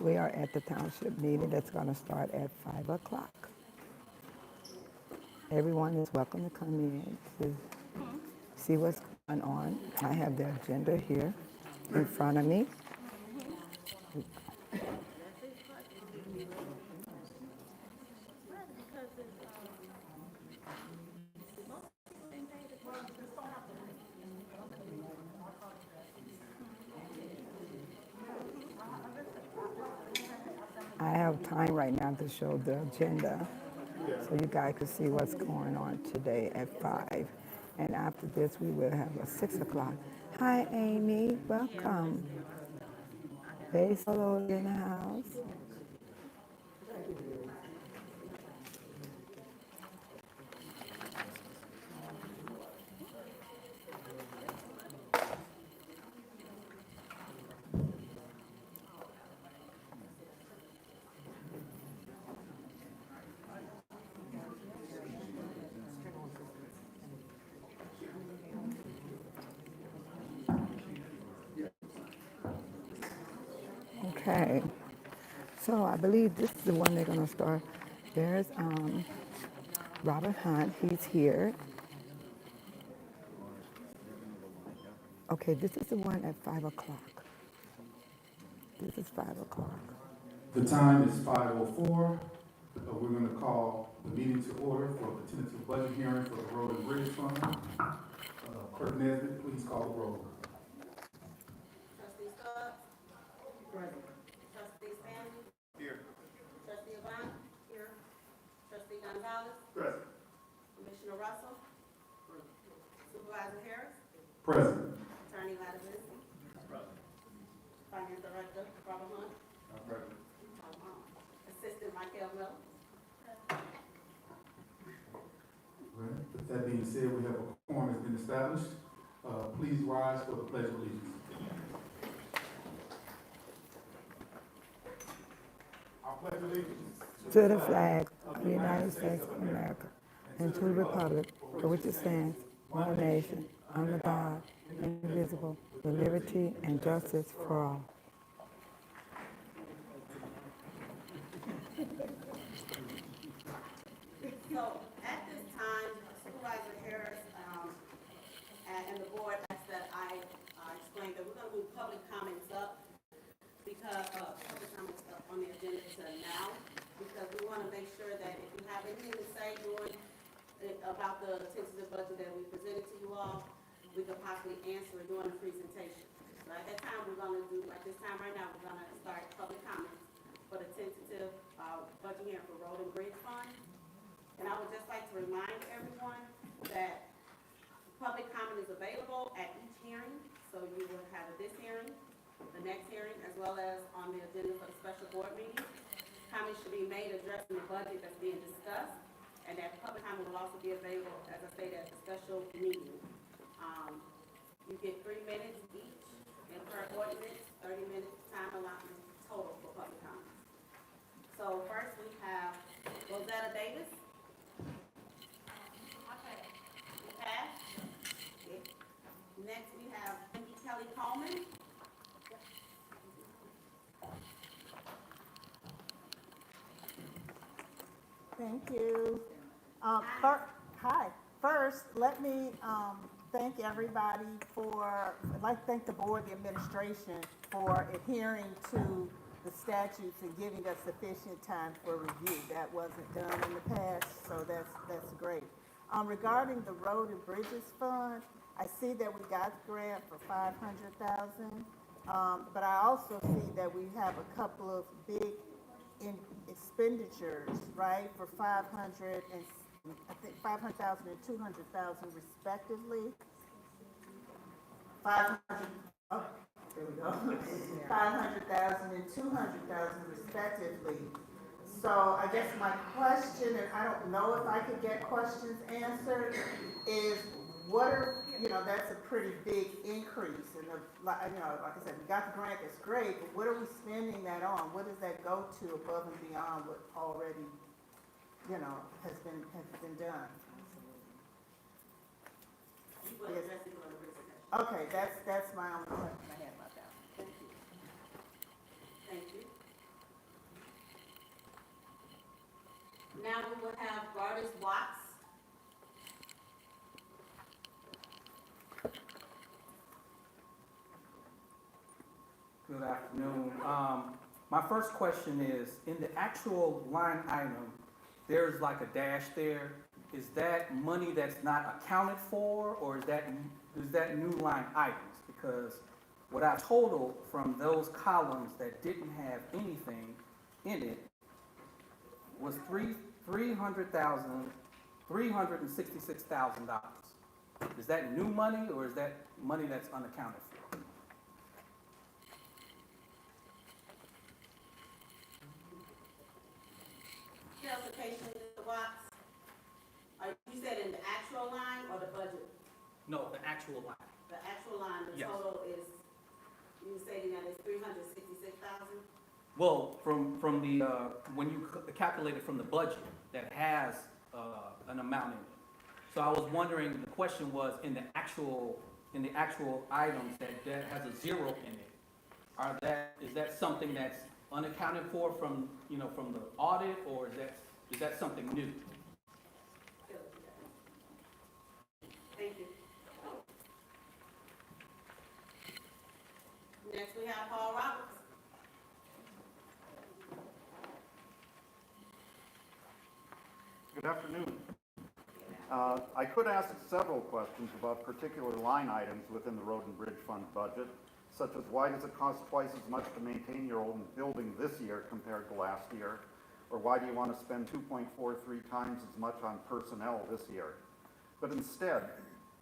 We are at the township meeting that's going to start at 5 o'clock. Everyone is welcome to come in to see what's going on. I have the agenda here in front of me. I have time right now to show the agenda so you guys can see what's going on today at 5. And after this, we will have a 6 o'clock. Hi, Amy. Welcome. Hey, Solo in the house. Okay. So I believe this is the one they're going to start. There's Robert Hunt. He's here. Okay, this is the one at 5 o'clock. This is 5 o'clock. The time is 5:04. We're going to call the meeting to order for the tentative budget hearing for the Road and Bridge Fund. Clerk Nesbitt, please call the roll. Trustee Scott? Present. Trustee Stanley? Here. Trustee Avant? Here. Trustee Gonzalez? Present. Commissioner Russell? Supervisor Harris? Present. Attorney Lattimer? Present. Finance Director Robert Hunt? Present. Assistant Michael Miller? With that being said, we have a quorum has been established. Please rise for the Pledge of Allegiance. I pledge allegiance To the flag of the United States of America and to the republic for which it stands, one nation, under God, indivisible, with liberty and justice for all. So at this time, Supervisor Harris and the board asked that I explain that we're going to move public comments up because public comments up on the agenda to now, because we want to make sure that if you have anything to say about the tentative budget that we presented to you all, we could possibly answer it during the presentation. So at that time, we're going to do, at this time right now, we're going to start public comments for the tentative budget hearing for Road and Bridge Fund. And I would just like to remind everyone that public comment is available at each hearing. So you will have this hearing, the next hearing, as well as on the agenda for the special board meeting. Comments should be made addressing the budget that's being discussed, and that public comment will also be available, as I stated, at the special meeting. You get 3 minutes each, and per ordinance, 30 minutes time allotment total for public comments. So first we have Rosetta Davis. Okay. Next we have Kelly Coleman. Thank you. Hi. First, let me thank everybody I'd like to thank the board, the administration, for adhering to the statutes and giving us sufficient time for review. That wasn't done in the past, so that's great. Regarding the Road and Bridges Fund, I see that we got the grant for $500,000, but I also see that we have a couple of big expenditures, right, for 500 and I think 500,000 and 200,000 respectively. 500. Oh, there we go. 500,000 and 200,000 respectively. So I guess my question, and I don't know if I could get questions answered, is what are, that's a pretty big increase. And, like I said, we got the grant, that's great, but what are we spending that on? What does that go to above and beyond what already, has been done? Yes. Okay, that's my only question I had about that. Thank you. Now we will have Gardis Watts. Good afternoon. My first question is, in the actual line item, there's like a dash there. Is that money that's not accounted for, or is that new line items? Because what I totaled from those columns that didn't have anything in it was $366,000. Is that new money, or is that money that's unaccounted for? Clarification, Mr. Watts. You said in the actual line or the budget? No, the actual line. The actual line, the Yes. total is, you were stating that it's 366,000? Well, from the, when you calculate it from the budget, that has an amount in it. So I was wondering, the question was, in the actual items that has a zero in it, is that something that's unaccounted for from the audit, or is that something new? Thank you. Next, we have Paul Roberts. Good afternoon. I could ask several questions about particular line items within the Road and Bridge Fund budget, such as why does it cost twice as much to maintain your own building this year compared to last year? Or why do you want to spend 2.43 times as much on personnel this year? But instead,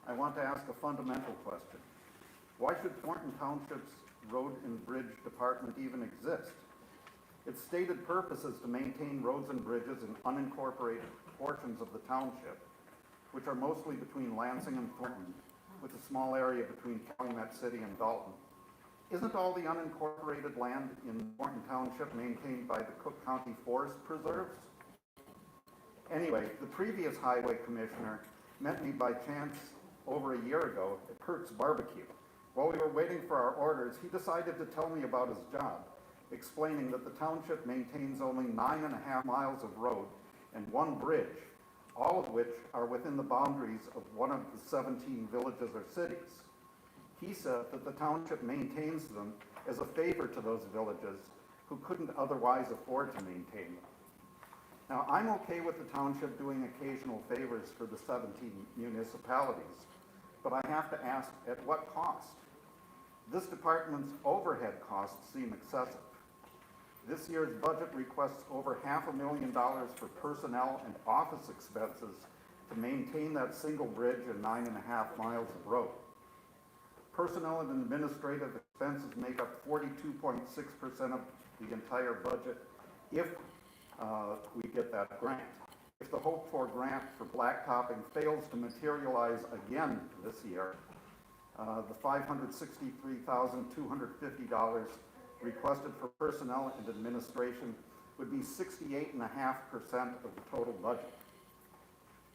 I want to ask a fundamental question. Why should Thornton Township's Road and Bridge Department even exist? Its stated purpose is to maintain roads and bridges in unincorporated portions of the township, which are mostly between Lansing and Thornton, with a small area between Calumet City and Dolton. Isn't all the unincorporated land in Thornton Township maintained by the Cook County Forest Preserves? Anyway, the previous highway commissioner met me by chance over a year ago at Kurt's Barbecue. While we were waiting for our orders, he decided to tell me about his job, explaining that the township maintains only 9.5 miles of road and one bridge, all of which are within the boundaries of one of the 17 villages or cities. He said that the township maintains them as a favor to those villages who couldn't otherwise afford to maintain them. Now, I'm okay with the township doing occasional favors for the 17 municipalities, but I have to ask, at what cost? This department's overhead costs seem excessive. This year's budget requests over $500,000 for personnel and office expenses to maintain that single bridge and 9.5 miles of road. Personnel and administrative expenses make up 42.6% of the entire budget if we get that grant. If the hoped-for grant for blacktopping fails to materialize again this year, the $563,250 requested for personnel and administration would be 68.5% of the total budget.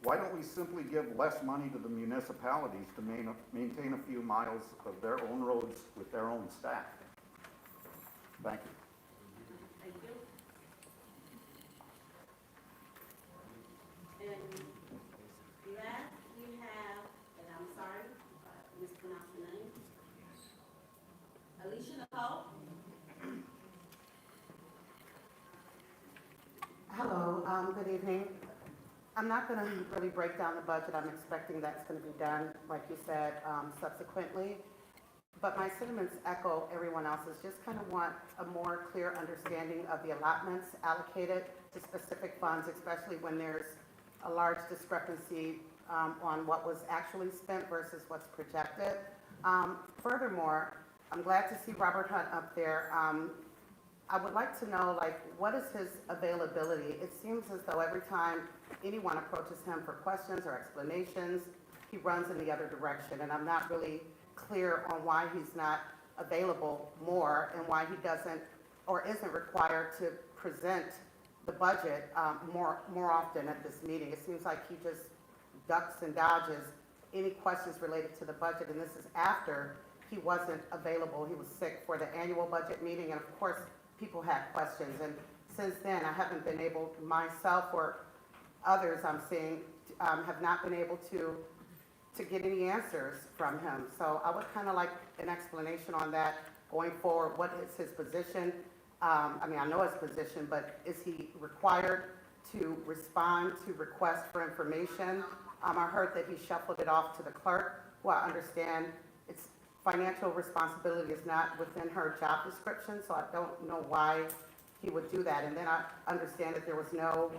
Why don't we simply give less money to the municipalities to maintain a few miles of their own roads with their own staff? Thank you. Thank you. And last, we have, and I'm sorry, mispronounced the name, Alicia Nicole. Hello, good evening. I'm not going to really break down the budget. I'm expecting that's going to be done, like you said, subsequently. But my sentiments echo everyone else's. Just kind of want a more clear understanding of the allotments allocated to specific funds, especially when there's a large discrepancy on what was actually spent versus what's projected. Furthermore, I'm glad to see Robert Hunt up there. I would like to know, what is his availability? It seems as though every time anyone approaches him for questions or explanations, he runs in the other direction, and I'm not really clear on why he's not available more and why he doesn't or isn't required to present the budget more often at this meeting. It seems like he just ducks and dodges any questions related to the budget, and this is after he wasn't available. He was sick for the annual budget meeting, and of course, people had questions. And since then, I haven't been able myself or others I'm seeing have not been able to get any answers from him. So I would kind of like an explanation on that going forward. What is his position? I mean, I know his position, but is he required to respond to requests for information? I heard that he shuffled it off to the clerk, who I understand it's financial responsibility is not within her job description, so I don't know why he would do that. And then I understand that there was no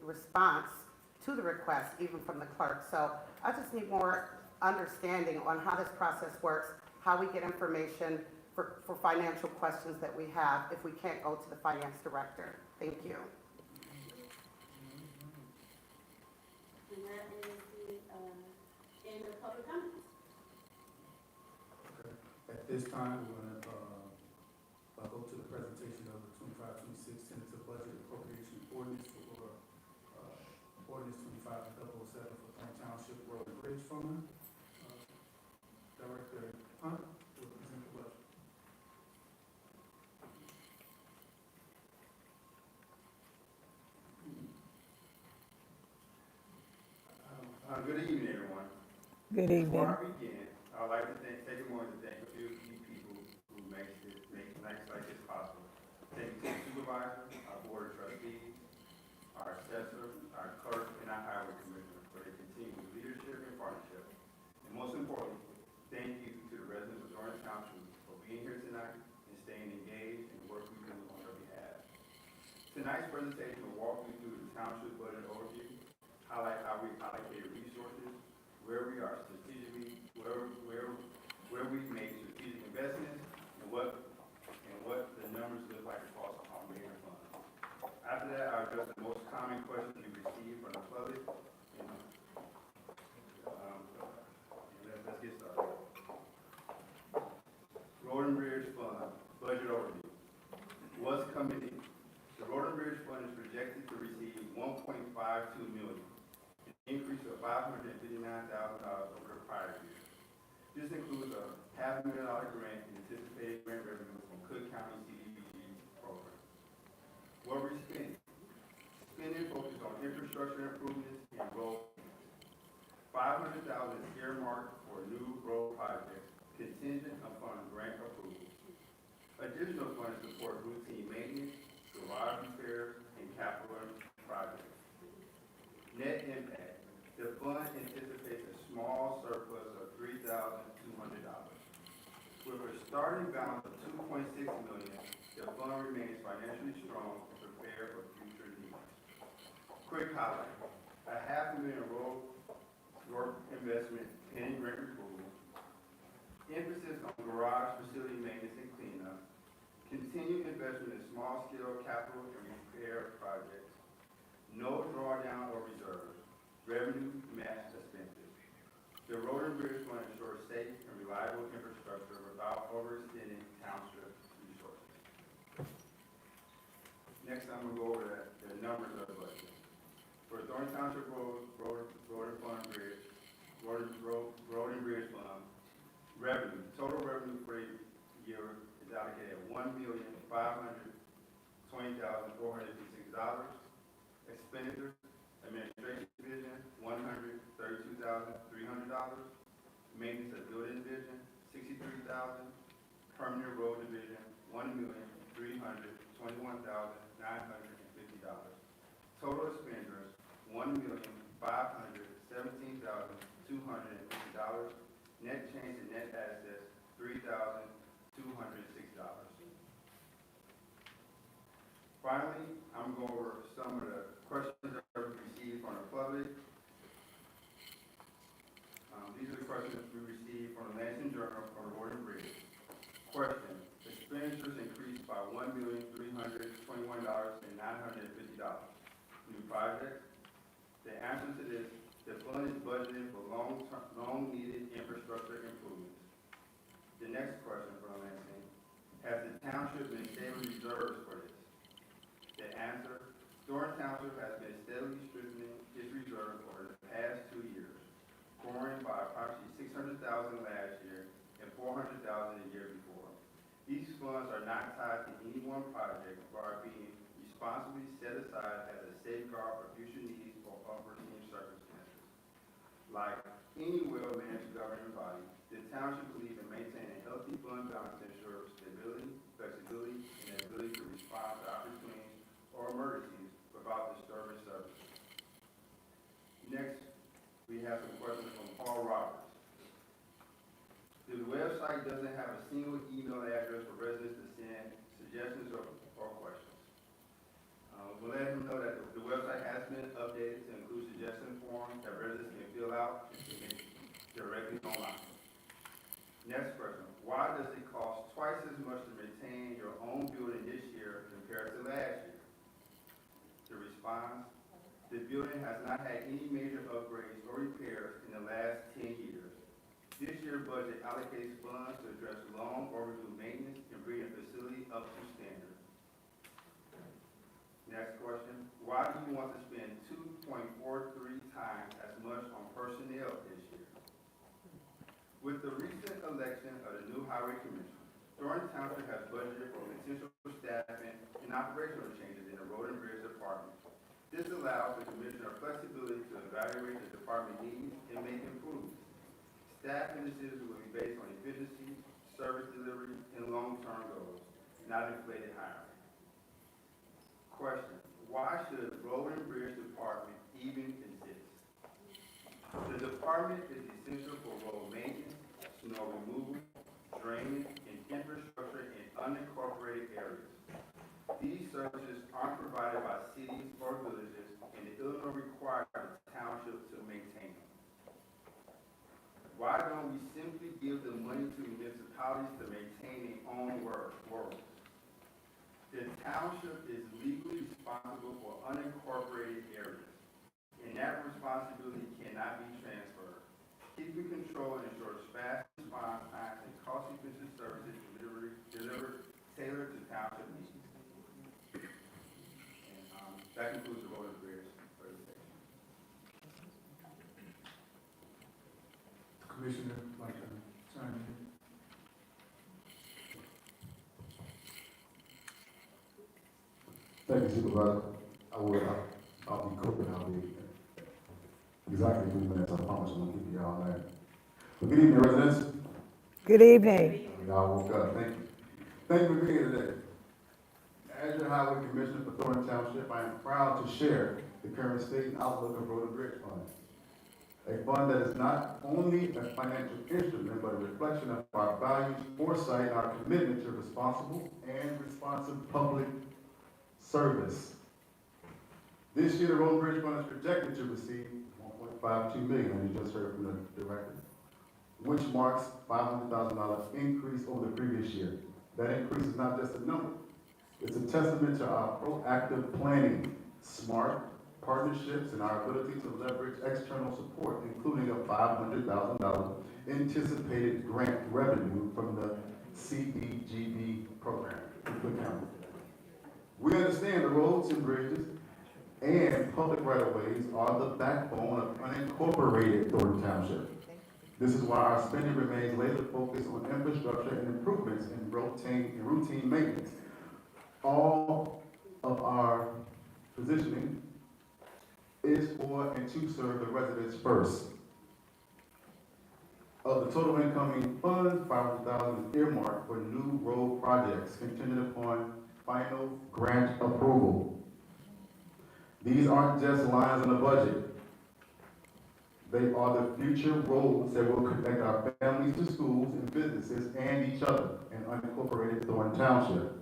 response to the request, even from the clerk. So I just need more understanding on how this process works, how we get information for financial questions that we have if we can't go to the finance director. Thank you. And that is the, end of public comments. Okay. At this time, we're gonna, go to the presentation of the 25-26 tentative budget appropriation ordinance for, ordinance 25-007 for Thornton Township Road and Bridge Fund. Director Hunt will present the budget. Good evening, everyone. Good evening. Before I begin, I'd like to take a moment to thank a few key people who make nights like this possible. Thank you to the supervisor, our board of trustees, our assessor, our clerk, and our highway commissioner for their continued leadership and partnership. And most importantly, thank you to the residents of Thornton Township for being here tonight and staying engaged in the work we do on their behalf. Tonight's presentation will walk you through the township budget overview, highlight how we allocate resources, where we are strategically, where we've made strategic investments, and what the numbers look like across our major funds. After that, I'll address the most common questions we receive from the public. Let's get started. Road and Bridge Fund budget overview. What's coming in? The Road and Bridge Fund is projected to receive $1.52 million. Increase of $559,000 over the prior year. This includes a $500,000 grant in anticipated grant revenue from Cook County CDBG program. What we're spending? Spending focused on infrastructure improvements and road. $500,000 is earmarked for new road projects contingent upon grant approval. Additional funds support routine maintenance, garage repairs, and capital projects. Net impact. The fund anticipates a small surplus of $3,200. With a starting balance of $2.6 million, the fund remains financially strong and prepared for future needs. Quick highlight, a $500,000 road work investment pending grant approval, emphasis on garage facility maintenance and cleanup, continued investment in small-scale capital and repair projects, no drawdown or reserves. Revenue match expenses. The Road and Bridge Fund ensures safe and reliable infrastructure without overextending township resources. Next, I'm going to go over the numbers of the budget. For Thornton Township Road and Bridge Fund, revenue, total revenue for the year is allocated at $1,520,456. Expenditures, Administration Division, $132,300. Maintenance of Building Division, $63,000. Permanent Road Division, $1,321,950. Total expenditures, $1,517,250. Net change in net assets, $3,206. Finally, I'm going over some of the questions that we received from the public. These are the questions we received from the Lansing Journal from the Road and Bridge. Question: expenditures increased by $1,321,950. New projects. The answer to this: the fund is budgeted for long-needed infrastructure improvements. The next question from Lansing: has the township been saving reserves for this? The answer: Thornton Township has been steadily strengthening its reserve over the past 2 years, growing by approximately $600,000 last year and $400,000 the year before. These funds are not tied to any one project but are being responsibly set aside as a safeguard for future needs or unforeseen circumstances. Like any well-managed governing body, the township believes in maintaining a healthy fund balance to ensure stability, flexibility, and the ability to respond to opportunities or emergencies without disturbing services. Next, we have some questions from Paul Roberts. The website doesn't have a single email address for residents to send suggestions or questions. We'll let him know that the website has been updated to include suggestion forms that residents can fill out directly online. Next question, why does it cost twice as much to maintain your own building this year compared to last year? The response, the building has not had any major upgrades or repairs in the last 10 years. This year's budget allocates funds to address long overdue maintenance and bring the facility up to standard. Next question, why do you want to spend 2.43 times as much on personnel this year? With the recent election of the new highway commissioner, Thornton Township has budgeted for potential staffing and operational changes in the road and bridge department. This allows the commissioner flexibility to evaluate the department needs and make improvements. Staff decisions will be based on efficiency, service delivery, and long-term goals, not inflated hiring. Question, why should the road and bridge department even exist? The department is essential for road maintenance, snow removal, drainage, and infrastructure in unincorporated areas. These services aren't provided by cities or villages, and the Illinois requires the township to maintain them. Why don't we simply give the money to municipalities to maintain their own works? The township is legally responsible for unincorporated areas, and that responsibility cannot be transferred. Keeping control ensures fast response times and cost-efficient services delivered tailored to township needs. And that concludes the road and bridge presentation. Commissioner, like to chime in? Thank you, Supervisor. I'll be quick and I'll be exactly 3 minutes. I promise I'm gonna keep you all night. Good evening, residents. Good evening. Y'all woke up. Thank you. Thank you for being here today. As your Highway Commissioner for Thornton Township, I am proud to share the current state and outlook of Road and Bridge Fund. A fund that is not only a financial instrument, but a reflection of our values, foresight, and our commitment to responsible and responsive public service. This year, the Road and Bridge Fund is projected to receive $1.52 million, as you just heard from the director, which marks $500,000 increase over the previous year. That increase is not just a number. It's a testament to our proactive planning, smart partnerships, and our ability to leverage external support, including a $500,000 anticipated grant revenue from the CDGB program in Cook County. We understand the roads and bridges and public right-of-ways are the backbone of unincorporated Thornton Township. This is why our spending remains laser-focused on infrastructure and improvements in routine maintenance. All of our positioning is for and to serve the residents first. Of the total incoming funds, $500,000 is earmarked for new road projects contingent upon final grant approval. These aren't just lines in the budget. They are the future roads that will connect our families to schools and businesses and each other in unincorporated Thornton Township.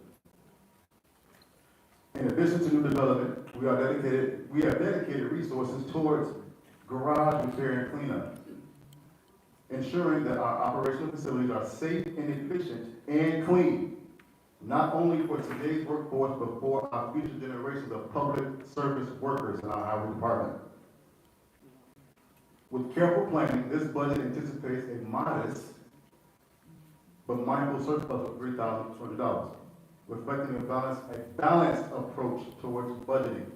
In addition to new development, we have dedicated resources towards garage repair and cleanup, ensuring that our operational facilities are safe and efficient and clean, not only for today's workforce, but for our future generations of public service workers in our highway department. With careful planning, this budget anticipates a modest but mindful surplus of $3,200, reflecting a balanced approach towards budgeting.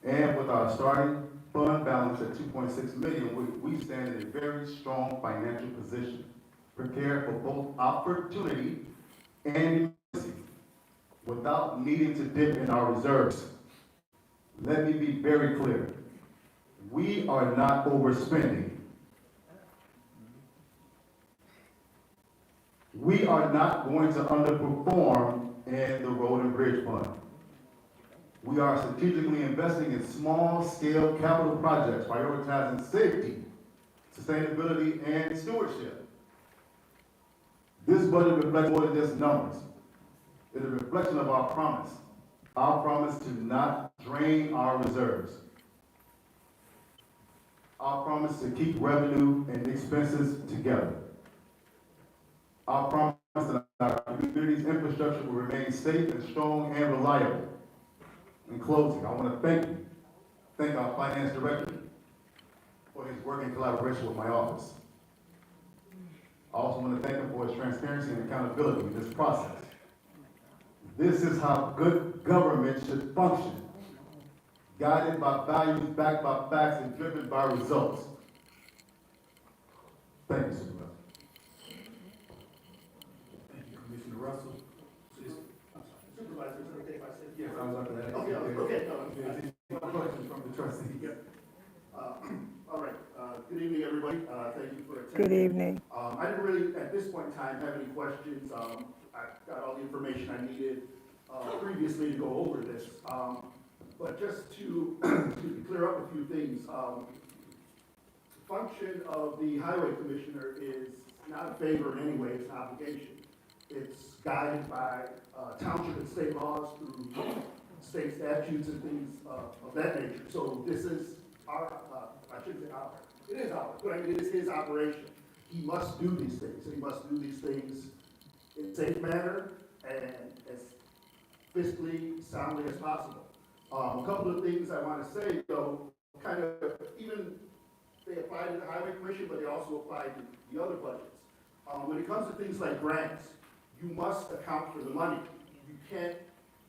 And with our starting fund balance at $2.6 million, we stand in a very strong financial position, prepared for both opportunity and emergency. With without needing to dip in our reserves. Let me be very clear. We are not overspending. We are not going to underperform in the road and bridge fund. We are strategically investing in small-scale capital projects, prioritizing safety, sustainability, and stewardship. This budget reflects more than just numbers. It is a reflection of our promise to not drain our reserves, our promise to keep revenue and expenses together, our promise that our community's infrastructure will remain safe and strong and reliable. In closing, I want to thank our finance director for his work in collaboration with my office. I also want to thank him for his transparency and accountability in this process. This is how good government should function, guided by values, backed by facts, and driven by results. Thank you, Supervisor. Thank you, Commissioner Russell. Supervisor, is it okay if I say? Yes, I was about to ask. Okay. Questions from the trustees. All right, good evening, everybody. Thank you for attending. Good evening. I didn't really, at this point in time, have any questions. I got all the information I needed previously to go over this. But just to clear up a few things, the function of the highway commissioner is not a favor in any way, it's an obligation. It's guided by township and state laws through state statutes and things of that nature. So this is our, I shouldn't say our, it is ours, but I mean, it is his operation. He must do these things, and he must do these things in a safe manner and as fiscally soundly as possible. A couple of things I want to say, though, kind of, even they apply to the highway commission, but they also apply to the other budgets. When it comes to things like grants, you must account for the money. You can't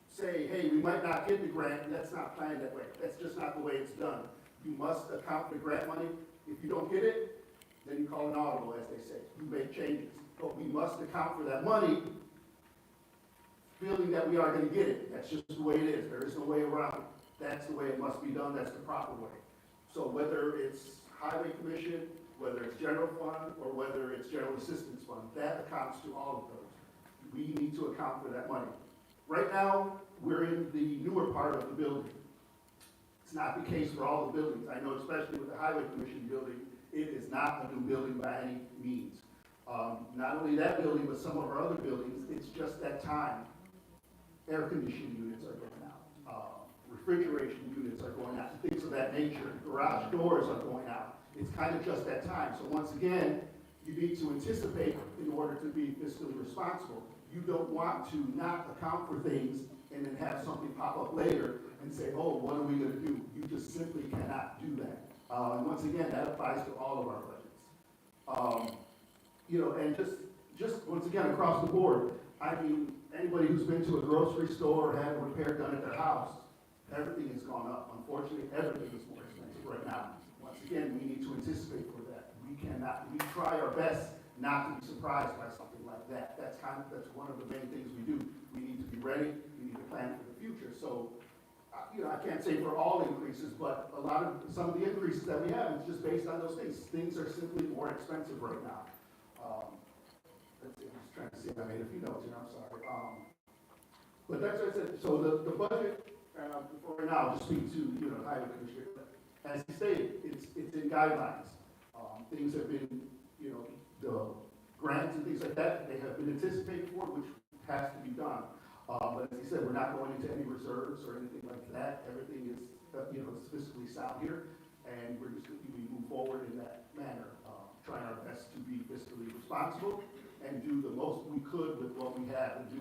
say, hey, we might not get the grant, let's not plan that way. That's just not the way it's done. You must account for grant money. If you don't get it, then you call an audible, as they say. You make changes. But we must account for that money, feeling that we are going to get it. That's just the way it is. There is no way around it. That's the way it must be done. That's the proper way. So whether it's highway commission, whether it's general fund, or whether it's general assistance fund, that accounts to all of those. We need to account for that money. Right now, we're in the newer part of the building. It's not the case for all the buildings. I know especially with the highway commission building, it is not a new building by any means. Not only that building, but some of our other buildings, it's just that time. Air conditioning units are going out. Refrigeration units are going out, things of that nature. Garage doors are going out. It's kind of just that time. So once again, you need to anticipate in order to be fiscally responsible. You don't want to not account for things and then have something pop up later and say, oh, what are we going to do? You just simply cannot do that. And once again, that applies to all of our budgets. And just once again, across the board, I mean, anybody who's been to a grocery store or had a repair done at their house, everything has gone up. Unfortunately, everything is more expensive right now. Once again, we need to anticipate for that. We try our best not to be surprised by something like that. That's one of the main things we do. We need to be ready. We need to plan for the future. So, I can't say for all increases, but some of the increases that we have is just based on those things. Things are simply more expensive right now. Let's see, I'm just trying to see if I made a few notes here. I'm sorry. But that's what I said. So the budget for right now, just speak to highway commissioner. As he stated, it's in guidelines. Things have been, the grants and things like that, they have been anticipated for, which has to be done. But as he said, we're not going into any reserves or anything like that. Everything is, it's fiscally sound here, and we move forward in that manner, trying our best to be fiscally responsible and do the most we could with what we have, and do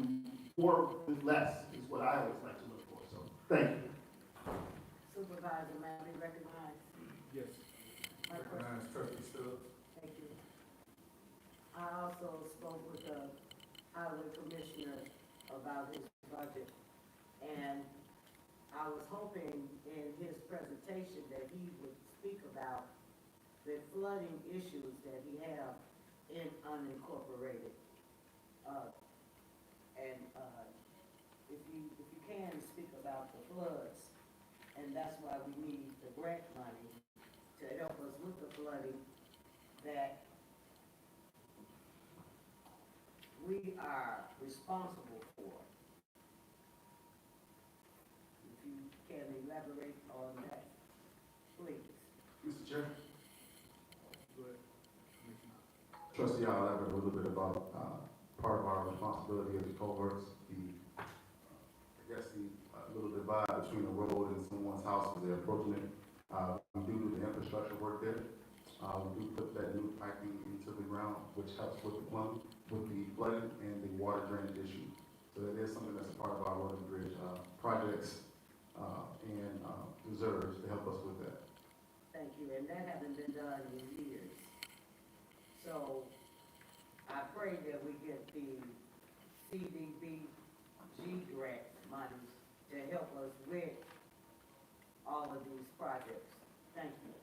more with less is what I always like to look for. So, thank you. Supervisor, may I be recognized? Yes. Recognize trustee Stubbs. Thank you. I also spoke with the highway commissioner about his budget, and I was hoping in his presentation that he would speak about the flooding issues that he have in unincorporated. if you can, speak about the floods, and that's why we need the grant money to help us with the flooding that we are responsible for. If you can elaborate on that, please. Mr. Chair? Trustee, I'll elaborate a little bit about, part of our responsibility as a co-works, I guess the little divide between the road and someone's house as they're approaching it. We do the infrastructure work there. We do put that new piping into the ground, which helps with the plumbing, with the flooding and the water drainage issue. So that is something that's a part of our road and bridge, projects, and, reserves to help us with that. Thank you, and that hasn't been done in years. So I pray that we get the CDBG grant money to help us with all of these projects. Thank you.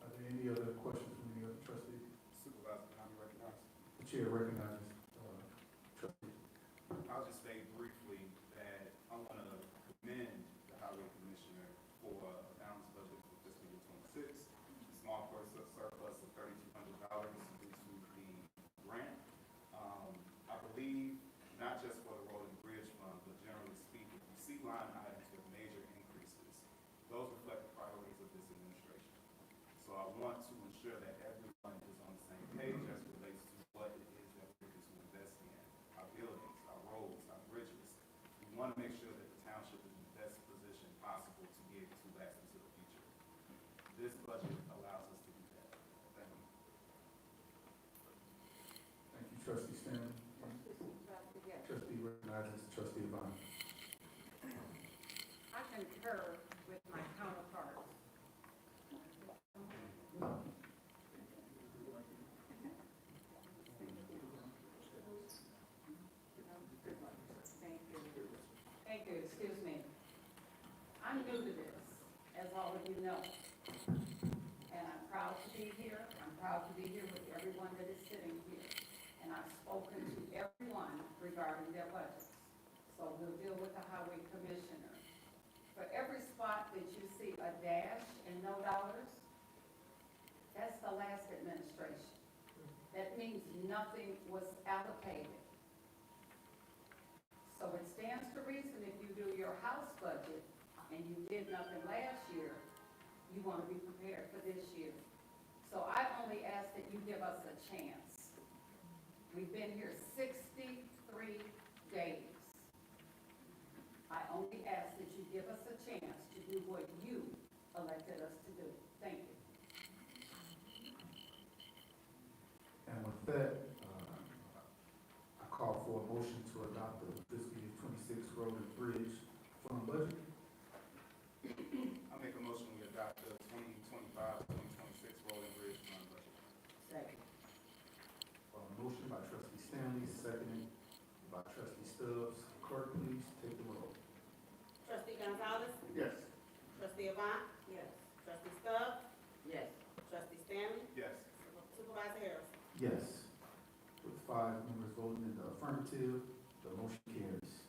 Are there any other questions from any other trustee? Supervisor, can I be recognized? The chair recognizes, trustee. I'll just say briefly that I want to commend the highway commissioner for a balanced budget for fiscal year '26. Small surplus of $3,200 due to the grant. I believe not just for the road and bridge fund, but generally speaking, you see line items with major increases. Those reflect the priorities of this administration. So I want to ensure that everyone is on the same page as it relates to what it is that we're looking to invest in. Our buildings, our roads, our bridges. We want to make sure that the township is in the best position possible to be able to last into the future. This budget allows us to do that. Thank you. Thank you, trustee Stanley. Trustee recognizes trustee Yvonne. I concur with my counterparts. Thank you, excuse me. I'm new to this, as all of you know. And I'm proud to be here. I'm proud to be here with everyone that is sitting here. And I've spoken to everyone regarding their budgets. So we'll deal with the highway commissioner. For every spot that you see a dash and no dollars, that's the last administration. That means nothing was allocated. So it stands to reason if you do your house budget and you did nothing last year, you want to be prepared for this year. So I only ask that you give us a chance. We've been here 63 days. I only ask that you give us a chance to do what you elected us to do. Thank you. And with that, I call for a motion to adopt the fiscal year '26 road and bridge fund budget. I make a motion we adopt the 2025-2026 road and bridge fund budget. Second. Motion by trustee Stanley, seconded by trustee Stubbs. Clerk, please take the roll. Trustee Gonzalez? Yes. Trustee Yvonne? Yes. Trustee Stubbs? Yes. Trustee Stanley? Yes. Supervisor Harris? Yes. With 5 members voting in the affirmative, the motion carries.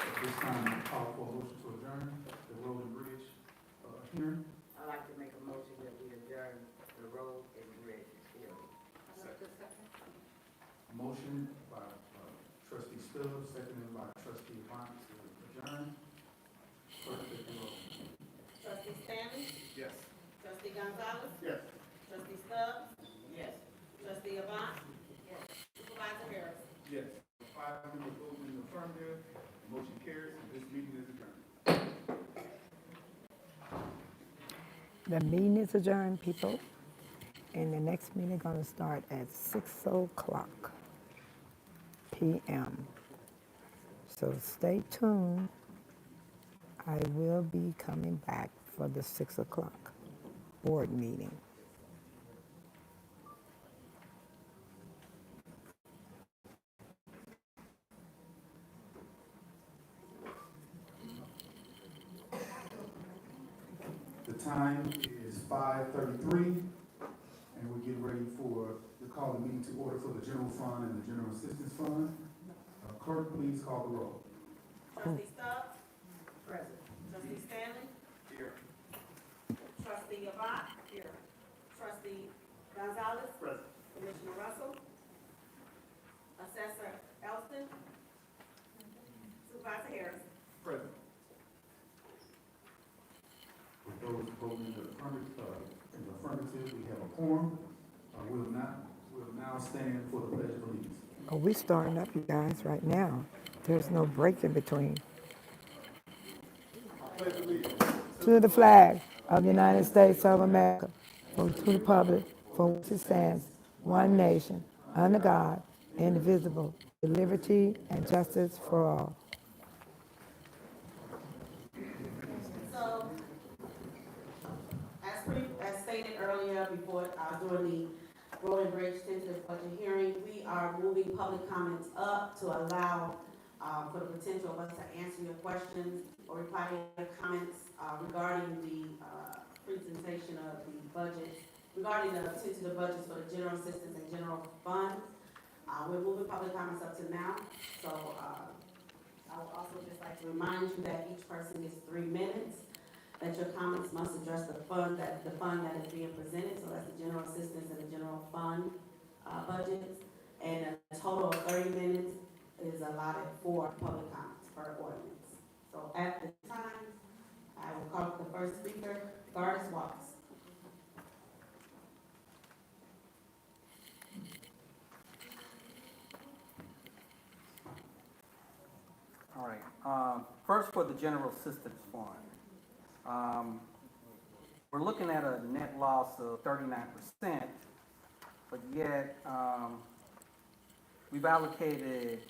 At this time, I call for a motion to adjourn the road and bridge hearing. I'd like to make a motion that we adjourn the road and bridge hearing. Motion by trustee Stubbs, seconded by trustee Yvonne to adjourn. Clerk, take the roll. Trustee Stanley? Yes. Trustee Gonzalez? Yes. Trustee Stubbs? Yes. Trustee Yvonne? Supervisor Harris? Yes. 5 members voting in the affirmative, the motion carries, and this meeting is adjourned. The meeting is adjourned, people. And the next meeting is going to start at 6:00 p.m. So stay tuned. I will be coming back for the 6:00 board meeting. The time is 5:33, and we're getting ready for call the meeting to order for the general fund and the general assistance fund. Clerk, please call the roll. Trustee Stubbs? Present. Trustee Stanley? Here. Trustee Avant? Here. Trustee Gonzalez? Present. Commissioner Russell? Assessor Elston? Supervisor Harris? Present. With those voting in the affirmative, we have a quorum. We'll now stand for the pledge of allegiance. Oh, we starting up, you guys, right now. There's no break in between. To the flag of the United States of America, and to the republic for which it stands, one nation, under God, indivisible, with liberty and justice for all. So, as stated earlier, before, during the Road and Bridge tentative budget hearing, we are moving public comments up to allow, for the potential of us to answer your questions or reply to your comments, regarding the, presentation of the budget, regarding the tentative budgets for the general assistance and general fund. We're moving public comments up to now, so, I would also just like to remind you that each person gets 3 minutes, that your comments must address the fund that is being presented, so that's the general assistance and the general fund, budgets. And a total of 30 minutes is allotted for public comments per ordinance. So at the time, I will call the first speaker, Gardis Watts. All right, first for the general assistance fund. We're looking at a net loss of 39%, but yet, we've allocated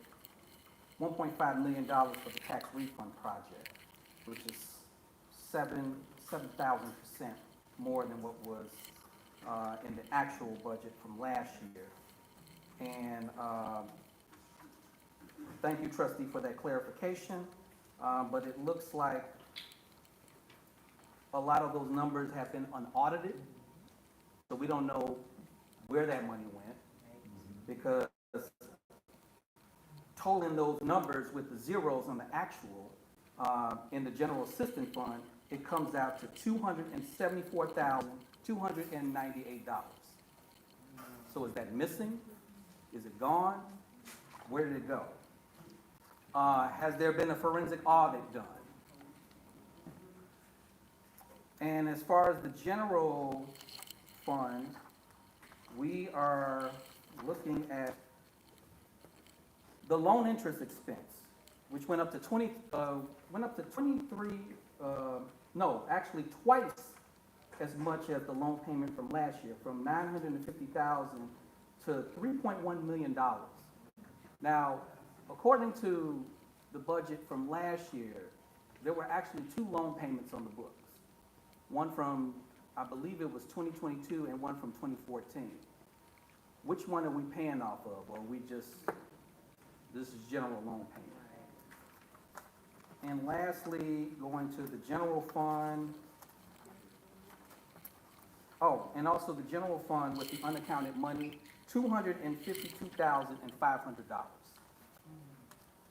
$1.5 million for the tax refund project, which is 7,000% more than what was, in the actual budget from last year. And, thank you, trustee, for that clarification, but it looks like a lot of those numbers have been unaudited, so we don't know where that money went, because totaling those numbers with the zeros on the actual, in the general assistance fund, it comes out to $274,298. So is that missing? Is it gone? Where did it go? Has there been a forensic audit done? And as far as the general fund, we are looking at the loan interest expense, which went up to 23, actually twice as much as the loan payment from last year, from $950,000 to $3.1 million. Now, according to the budget from last year, there were actually 2 loan payments on the books. One from, I believe it was 2022, and one from 2014. Which one are we paying off of, or we just, this is general loan payment? And lastly, going to the general fund. Oh, and also the general fund with the unaccounted money, $252,500.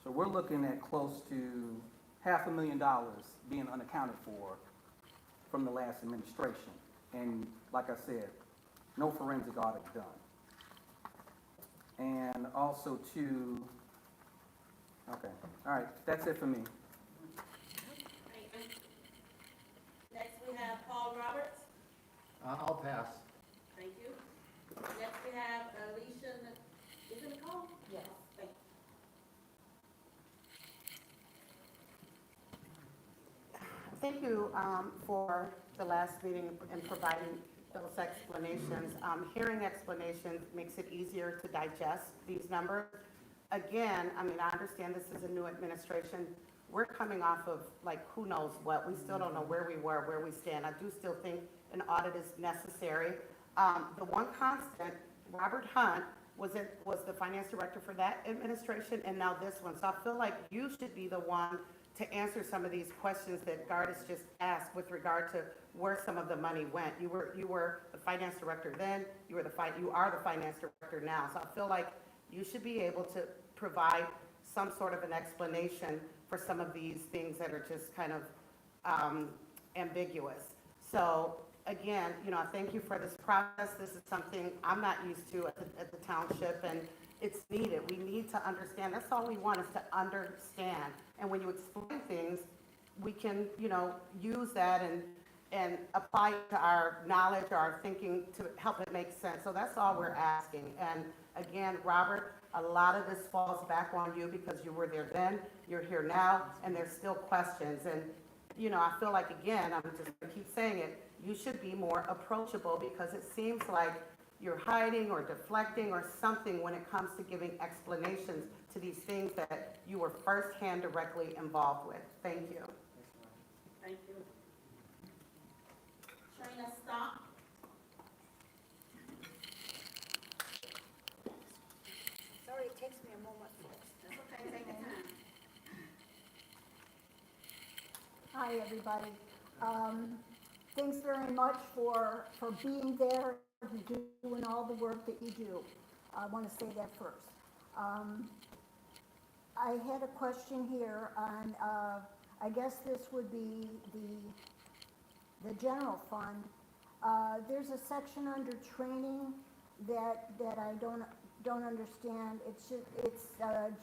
So we're looking at close to $500,000 being unaccounted for from the last administration. And like I said, no forensic audit done. And also okay, all right, that's it for me. Next, we have Paul Roberts. I'll pass. Thank you. Next, we have Alicia, is it Nicole? Yes. Thank you. Thank you for the last meeting and providing those explanations. Hearing explanations makes it easier to digest these numbers. Again, I mean, I understand this is a new administration. We're coming off of like who knows what. We still don't know where we were, where we stand. I do still think an audit is necessary. The one constant, Robert Hunt was the finance director for that administration, and now this one. So I feel like you should be the one to answer some of these questions that Gardis just asked with regard to where some of the money went. You were the finance director then, you are the finance director now. So I feel like you should be able to provide some sort of an explanation for some of these things that are just kind of ambiguous. So again, I thank you for this process. This is something I'm not used to at the township, and it's needed. We need to understand. That's all we want, is to understand. And when you explain things, we can, use that and apply it to our knowledge or our thinking to help it make sense. So that's all we're asking. And again, Robert, a lot of this falls back on you because you were there then, you're here now, and there's still questions. And, I feel like, again, I'm just gonna keep saying it, you should be more approachable, because it seems like you're hiding or deflecting or something when it comes to giving explanations to these things that you were firsthand directly involved with. Thank you. Thank you. Trina, stop. Sorry, it takes me a moment. That's okay, take your time. Hi, everybody. Thanks very much for being there and doing all the work that you do. I want to say that first. I had a question here on, I guess this would be the general fund. There's a section under training that I don't understand. It's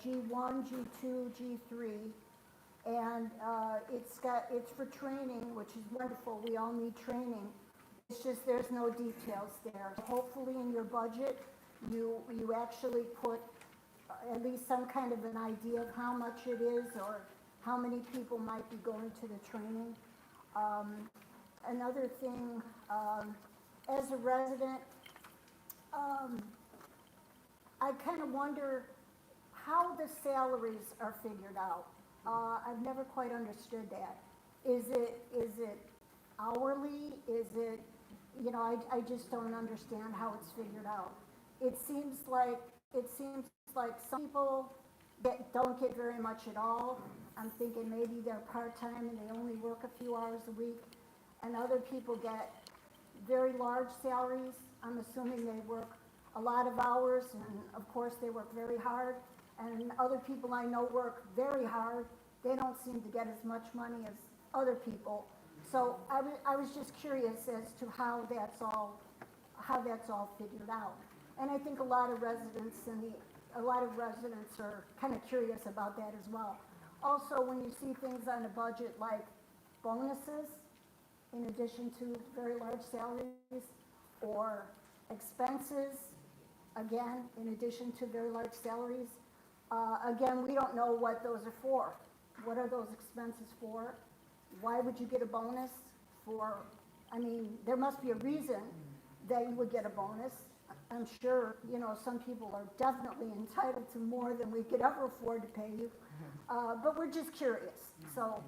G1, G2, G3. And it's for training, which is wonderful. We all need training. It's just there's no details there. Hopefully in your budget, you actually put at least some kind of an idea of how much it is or how many people might be going to the training. Another thing, as a resident, I kind of wonder how the salaries are figured out. I've never quite understood that. Is it hourly? Is it, I just don't understand how it's figured out. It seems like some people don't get very much at all. I'm thinking maybe they're part-time and they only work a few hours a week. And other people get very large salaries. I'm assuming they work a lot of hours, and of course they work very hard. And other people I know work very hard. They don't seem to get as much money as other people. So I was just curious as to how that's all figured out. And I think a lot of residents are kind of curious about that as well. Also, when you see things on a budget like bonuses, in addition to very large salaries, or expenses, again, in addition to very large salaries, again, we don't know what those are for. What are those expenses for? Why would you get a bonus for, there must be a reason that you would get a bonus. I'm sure, some people are definitely entitled to more than we could ever afford to pay you. But we're just curious. So,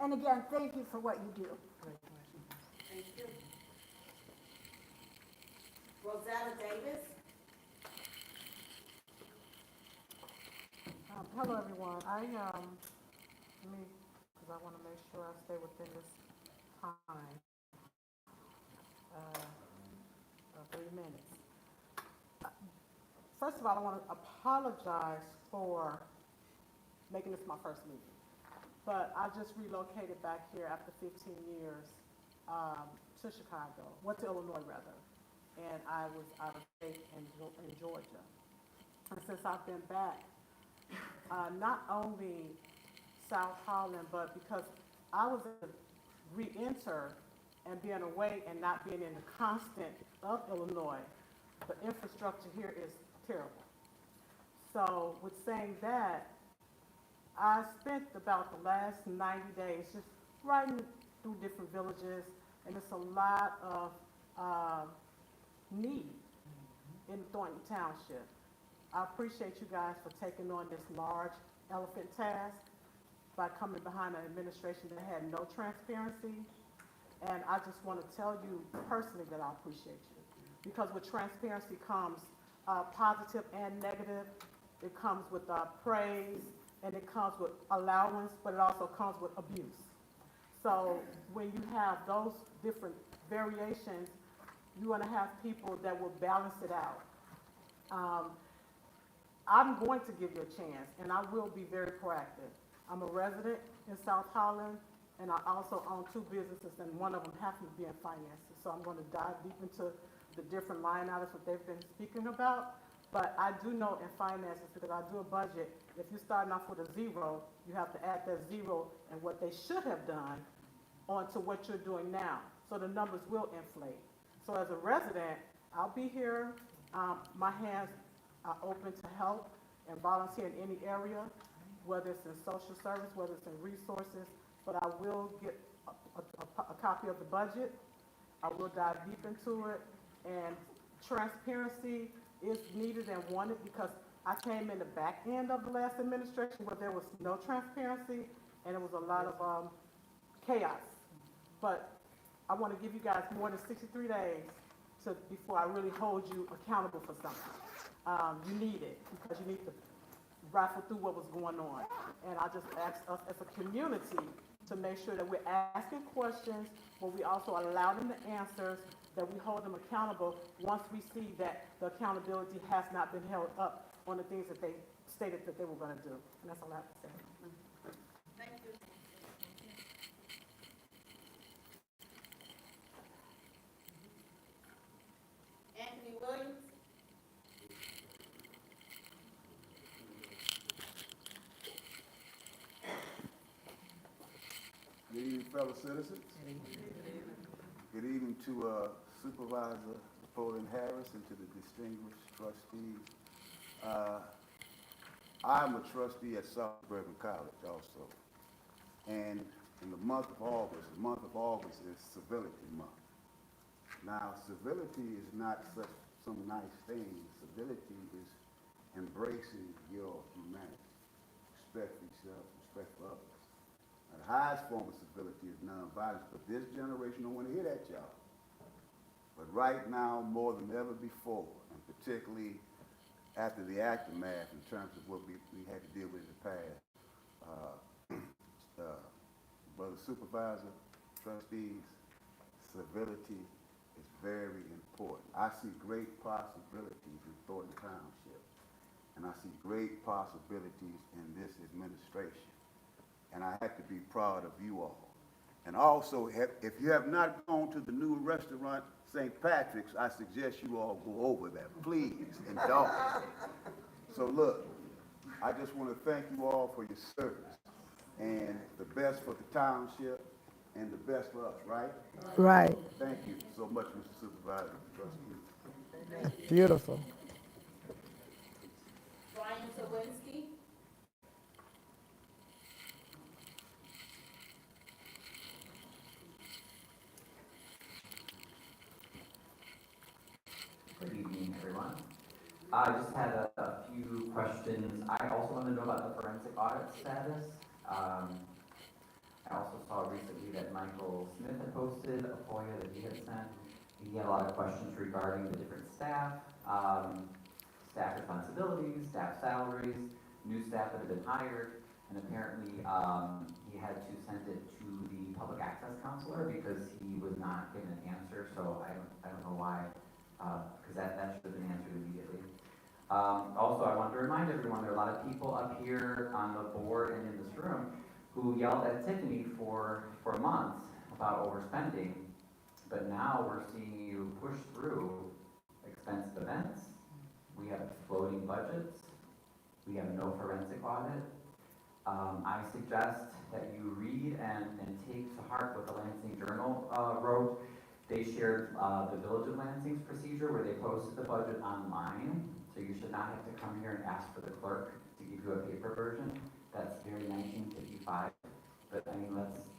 and again, thank you for what you do. Thank you. Rosetta Davis. Hello, everyone. Because I want to make sure I stay within this time, 3 minutes. First of all, I want to apologize for making this my first meeting. But I just relocated back here after 15 years to Chicago, to Illinois rather, and I was out of state in Georgia. And since I've been back, not only South Holland, but because I was a re-enter and being away and not being in the constant of Illinois, the infrastructure here is terrible. So with saying that, I spent about the last 90 days just riding through different villages, and it's a lot of need in Thornton Township. I appreciate you guys for taking on this large elephant task by coming behind an administration that had no transparency. And I just want to tell you personally that I appreciate you. Because with transparency comes positive and negative. It comes with praise, and it comes with allowance, but it also comes with abuse. So when you have those different variations, you want to have people that will balance it out. I'm going to give you a chance, and I will be very proactive. I'm a resident in South Holland, and I also own 2 businesses, and one of them happens to be in finances. So I'm going to dive deep into the different line items that they've been speaking about. But I do know in finances, because I do a budget, if you're starting off with a 0, you have to add that 0 and what they should have done onto what you're doing now. So the numbers will inflate. So as a resident, I'll be here. My hands are open to help and volunteer in any area, whether it's in social service, whether it's in resources. But I will get a copy of the budget. I will dive deep into it. And transparency is needed and wanted, because I came in the back end of the last administration where there was no transparency and it was a lot of chaos. But I want to give you guys more than 63 days before I really hold you accountable for something. You need it, because you need to rifle through what was going on. And I just ask us as a community to make sure that we're asking questions, but we also allow them the answers, that we hold them accountable once we see that the accountability has not been held up on the things that they stated that they were going to do. And that's all I have to say. Thank you. Anthony Williams? Good evening, fellow citizens. Good evening to Supervisor Napoleon Harris and to the distinguished trustees. I'm a trustee at South Suburban College also. And in the month of August is Civility Month. Now, civility is not such some nice thing. Civility is embracing your humanity. Respect for yourself, respect for others. Now, the highest form of civility is nonviolence, but this generation don't want to hear that, y'all. But right now, more than ever before, and particularly after the aftermath in terms of what we had to deal with in the past, Brother Supervisor, trustees, civility is very important. I see great possibilities in Thornton Township, and I see great possibilities in this administration. And I have to be proud of you all. And also, if you have not gone to the new restaurant, St. Patrick's, I suggest you all go over there, please, in Dolton. So look, I just want to thank you all for your service, and the best for the township, and the best for us, right? Right. Thank you so much, Mr. Supervisor, trustee. Beautiful. Brian Sawinski? Good evening, everyone. I just had a few questions. I also want to know about the forensic audit status. I also saw recently that Michael Smith had posted a FOIA that he had sent. He had a lot of questions regarding the different staff, staff responsibilities, staff salaries, new staff that have been hired, and apparently he had to send it to the public access counselor because he was not given an answer. So I don't know why, because that should have been answered immediately. Also, I want to remind everyone there are a lot of people up here on the board and in this room who yelled at Tiffany for months about overspending, but now we're seeing you push through expensive events. We have floating budgets. We have no forensic audit. I suggest that you read and take to heart what the Lansing Journal wrote. They shared the Village of Lansing's procedure where they posted the budget online, so you should not have to come here and ask for the clerk to give you a paper version. That's very 1955, but I mean,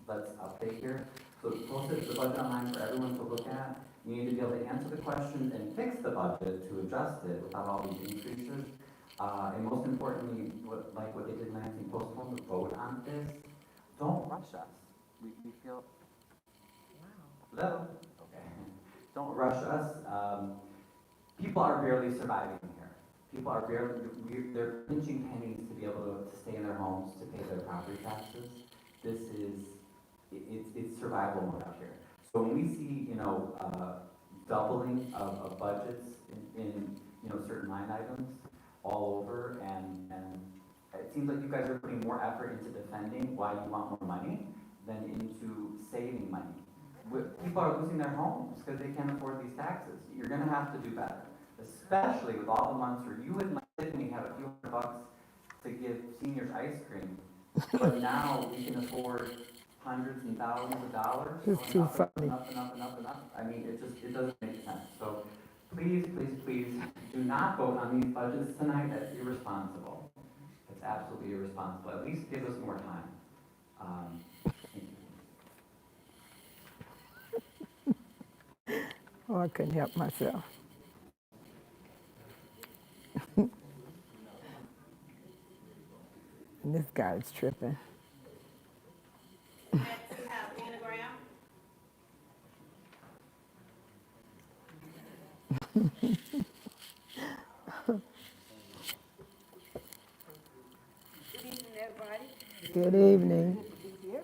let's update here. So posted the budget online for everyone to look at. You need to be able to answer the questions and fix the budget to adjust it without all these increases. And most importantly, what they did in Lansing, postpone the vote on this. Don't rush us. We feel, hello? Okay. Don't rush us. People are barely surviving here. People are they're pinching pennies to be able to stay in their homes, to pay their property taxes. This is, it's survival mode out here. So when we see, doubling of budgets in certain line items all over, and it seems like you guys are putting more effort into defending why you want more money than into saving money. People are losing their homes because they can't afford these taxes. You're gonna have to do better, especially with all the months where you and my Sydney have a few $100 to give seniors ice cream, but now we can afford hundreds and thousands of dollars. It's too funny. And up and up and up and up. I mean, it doesn't make sense. So please, please, please, do not vote on these budgets tonight. That's irresponsible. It's absolutely irresponsible. At least give us more time. Thank you. Oh, I couldn't help myself. And this guy's tripping. Next, we have anagram. Good evening, everybody. Good evening. Good to be here.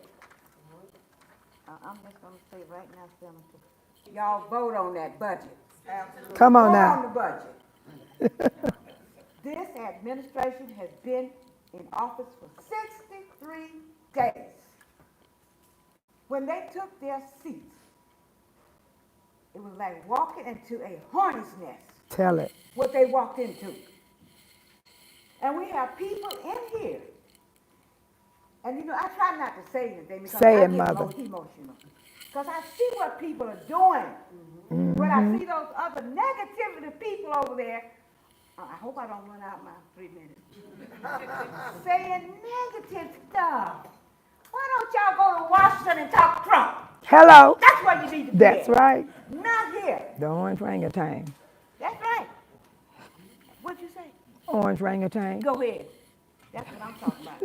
I'm just gonna say right now, Senator, y'all vote on that budget. Come on Vote now. on the budget. This administration has been in office for 63 days. When they took their seats, it was like walking into a hornet's nest. Tell it. What they walked into. And we have people in here. And I try not to say anything because Say I it, get Mother. emotional. Because I see what people are doing. When I see those other negativity people over there, I hope I don't run out my 3 minutes. Saying negative stuff. Why don't y'all go to Washington and talk Trump? Hello. That's where you need to be. That's at. right. Not here. The orange orangutan. That's right. What'd you say? Orange orangutan. Go ahead. That's what I'm talking about.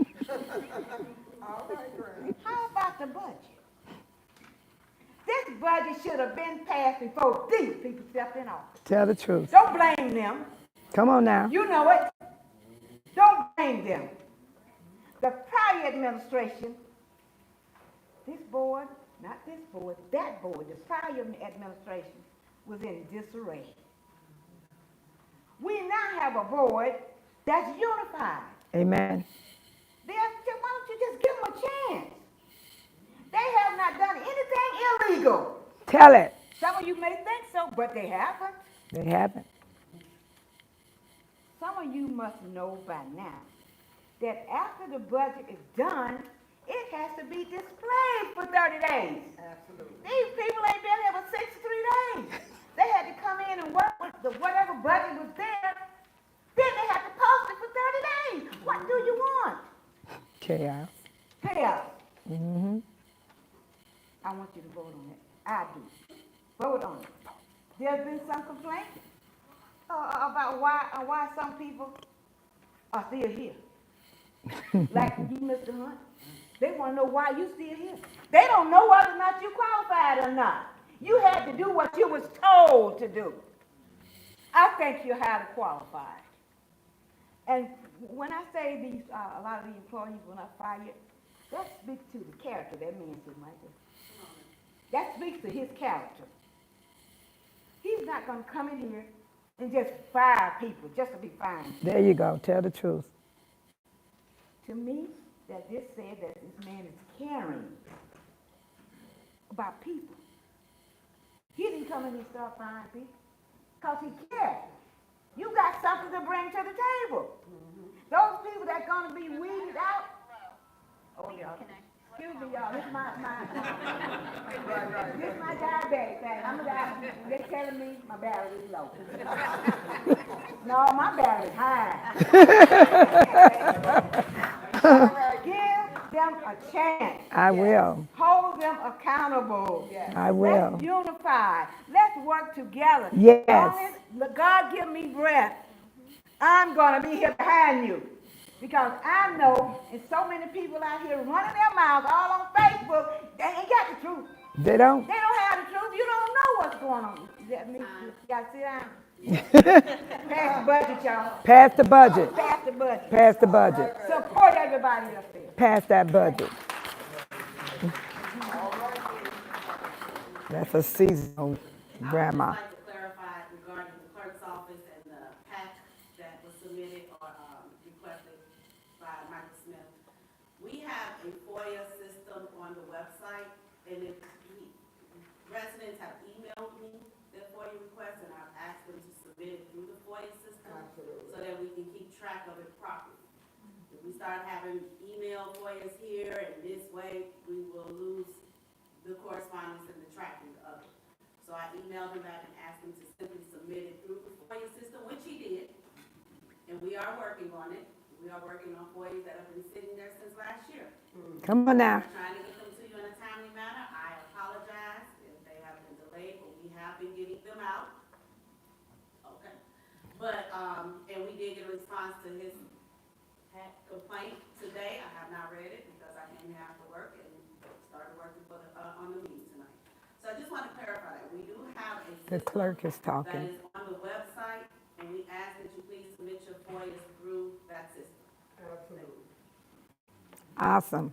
All right, Granny. How about the budget? This budget should have been passed before these people stepped in office. Tell the truth. Don't blame them. Come on now. You know it. Don't blame them. The prior administration, this board, not this board, that board, the prior administration was in disarray. We now have a board that's unified. Amen. Why don't you just give them a chance? They have not done anything illegal. Tell it. Some of you may think so, but they haven't. They haven't. Some of you must know by now that after the budget is done, it has to be displayed for 30 days. Absolutely. These people ain't been here for 63 days. They had to come in and work with whatever budget was there. Then they had to post it for 30 days. What do you want? Chaos. Chaos. Mm-hmm. I want you to vote on it. I do. Vote on it. There's been some complaint about why some people are still here. Like you, Mr. Hunt. They want to know why you still here. They don't know whether or not you qualified or not. You had to do what you was told to do. I think you're highly qualified. And when I say these, a lot of the employees were not fired, that speaks to the character that man sitting right there. That speaks to his character. He's not going to come in here and just fire people just to be fired. There you go. Tell the truth. To me, that this said that this man is caring about people. He didn't come in and start firing people because he cared. You got something to bring to the table. Those people that's going to be weeded out. Oh, y'all. Excuse me, y'all. This is my diabetic thing. I'm a diabetic. They're telling me my battery is low. No, my battery is high. Give them a chance. I will. Hold them accountable. I will. Let's unify. Let's work together. Yes. Long as God give me breath, I'm going to be here behind you. Because I know, and so many people out here running their mouths all on Facebook, they ain't got the truth. They don't? They don't have the truth. You don't know what's going on. That means you gotta sit down. Pass the budget, y'all. Pass the budget. Pass the budget. Pass the budget. Support everybody up there. Pass that budget. That's a seasonal grandma. I would just like to clarify regarding the clerk's office and the pack that was submitted or requested by Michael Smith. We have a FOIA system on the website, and if residents have emailed me their FOIA requests, and I've asked them to submit it through the FOIA system so that we can keep track of it properly. If we start having email FOIAs here and this way, we will lose the correspondence and the tracking of it. So I emailed him back and asked him to simply submit it through the FOIA system, which he did. And we are working on it. We are working on FOIAs that have been sitting there since last year. Come on now. We're trying to get them to you in a timely manner. I apologize if they have been delayed, but we have been getting them out. Okay. But, and we did get a response to his complaint today. I have not read it because I came here after work and started working for the, on the meeting tonight. So I just want to clarify that we do have a The system clerk is that talking. is on the website, and we ask that you please submit your FOIAs through that system. Absolutely. Awesome.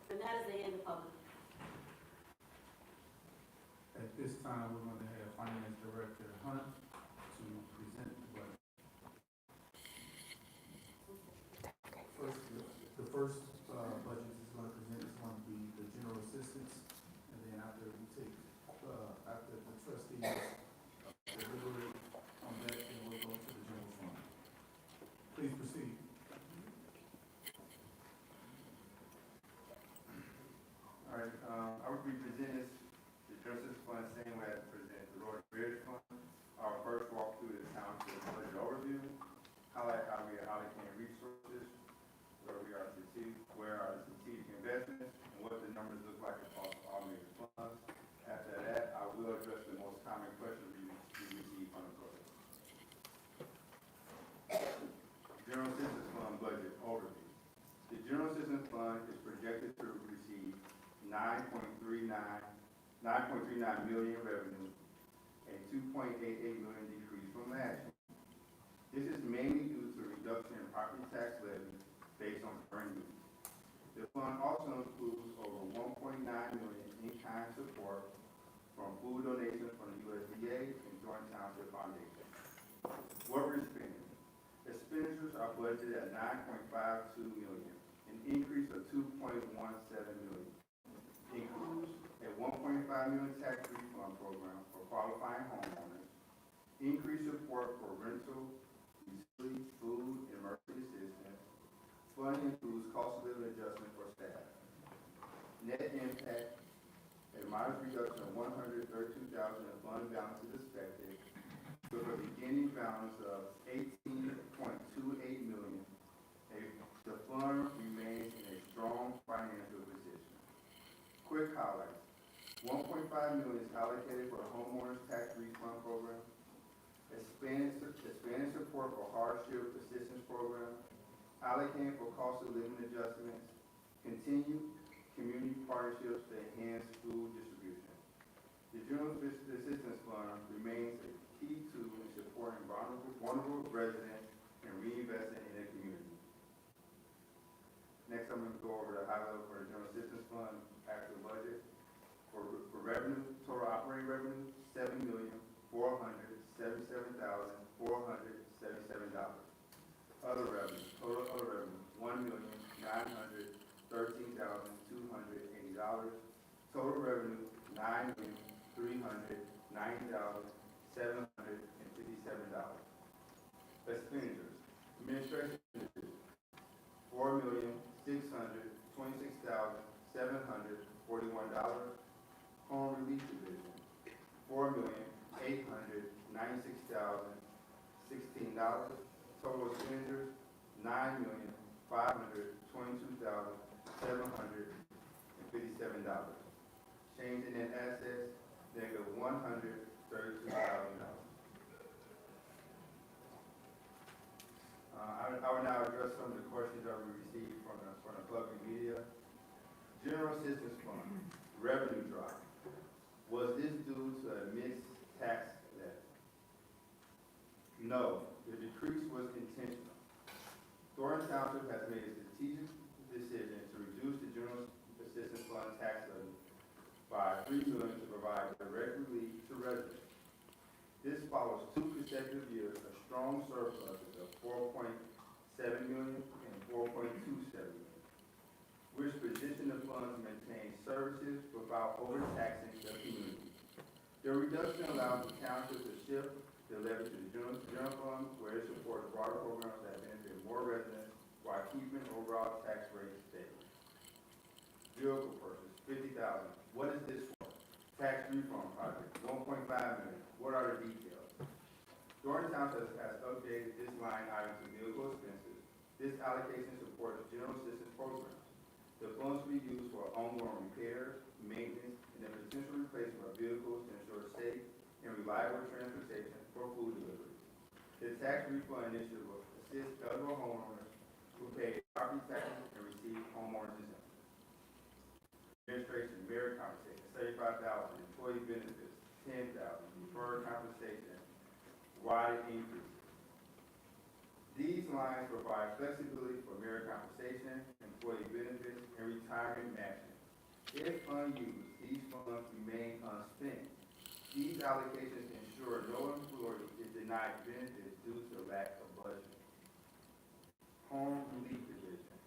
And that is the end of public. At this time, we're going to have Finance Director Hunt to present the budget. The first budget is going to present is going to be the general assistance, and then after we take, after the trustees deliberate on that, then we'll go to the general fund. Please proceed. All right, I would be presenting the Justice Fund same way I present the Road and Bridge Fund. Our first walk through the township budget overview, highlight how we are allocating resources, where our strategic investments, and what the numbers look like across all major funds. After that, I will address the most common questions we receive from the public. General Assistance Fund budget overview. The General Assistance Fund is projected to receive 9.39 million revenue and 2.88 million decrease from last year. This is mainly due to a reduction in property tax levy based on current needs. The fund also includes over 1.9 million in-kind support from food donations from the USDA and Thornton Township Foundation. What we're spending. Expenditures are budgeted at 9.52 million, an increase of 2.17 million. Includes a 1.5 million tax refund program for qualifying homeowners, increased support for rental, utility, food, and emergency assistance. Funding includes cost of living adjustment for staff. Net impact, a modest reduction of $132,000 in fund balance is expected, with a beginning balance of $18.28 million. The fund remains in a strong financial position. Quick highlights. 1.5 million is allocated for the homeowners tax refund program, expanded support for hardship assistance program, allocating for cost of living adjustments, continued community partnerships to enhance food distribution. The General Assistance Fund remains a key tool in supporting vulnerable residents and reinvesting in their community. Next, I'm going to go over the high level for the General Assistance Fund actual budget. For revenue, total operating revenue, $7,477,477. Other revenue, total other revenue, $1,913,280. Total revenue, $9,390,757. Expenditures, administration expenditures, $4,626,741. Home Relief Division, $4,896,016. Total expenditures, $9,522,757. Change in net assets, negative $132,000. I will now address some of the questions that we received from the public media. General Assistance Fund, revenue drop. No, the decrease was intentional. Thornton Township has made a strategic decision to reduce the General Assistance Fund tax levy by $3 million to provide direct relief to residents. This follows 2 consecutive years of strong surpluses of $4.7 million and $4.27 million, which position the fund to maintain services without overtaxing the community. The reduction allows the township to shift the levy to the general fund, where it supports broader programs that benefit more residents while keeping overall tax rates stable. Vehicle purchase, $50,000. What is this for? Tax refund project, $1.5 million. What are the details? Thornton Township has updated this line item to vehicle expenses. This allocation supports general assistance programs. The funds will be used for ongoing repairs, maintenance, and the potential replacement of vehicles to ensure safe and reliable transportation for food delivery. The tax refund initiative will assist eligible homeowners who pay property taxes and receive homeowners incentives. Administration, merit compensation, $75,000, employee benefits, $10,000, deferred compensation, wide increases. These lines provide flexibility for merit compensation, employee benefits, and retirement matching. If unused, these funds remain unspent. These allocations ensure no employee is denied benefits due to lack of budget. Home relief division.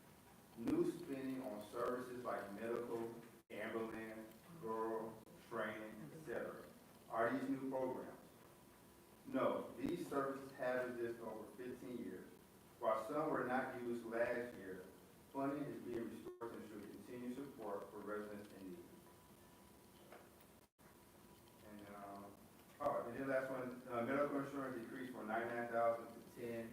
New spending on services like medical, ambulance, rural, training, etc. Are these new programs? No, these services have existed over 15 years. While some were not used last year, funding is being restored to ensure continued support for residents in need. And then last one, medical insurance decreased from $99,000 to $10,000,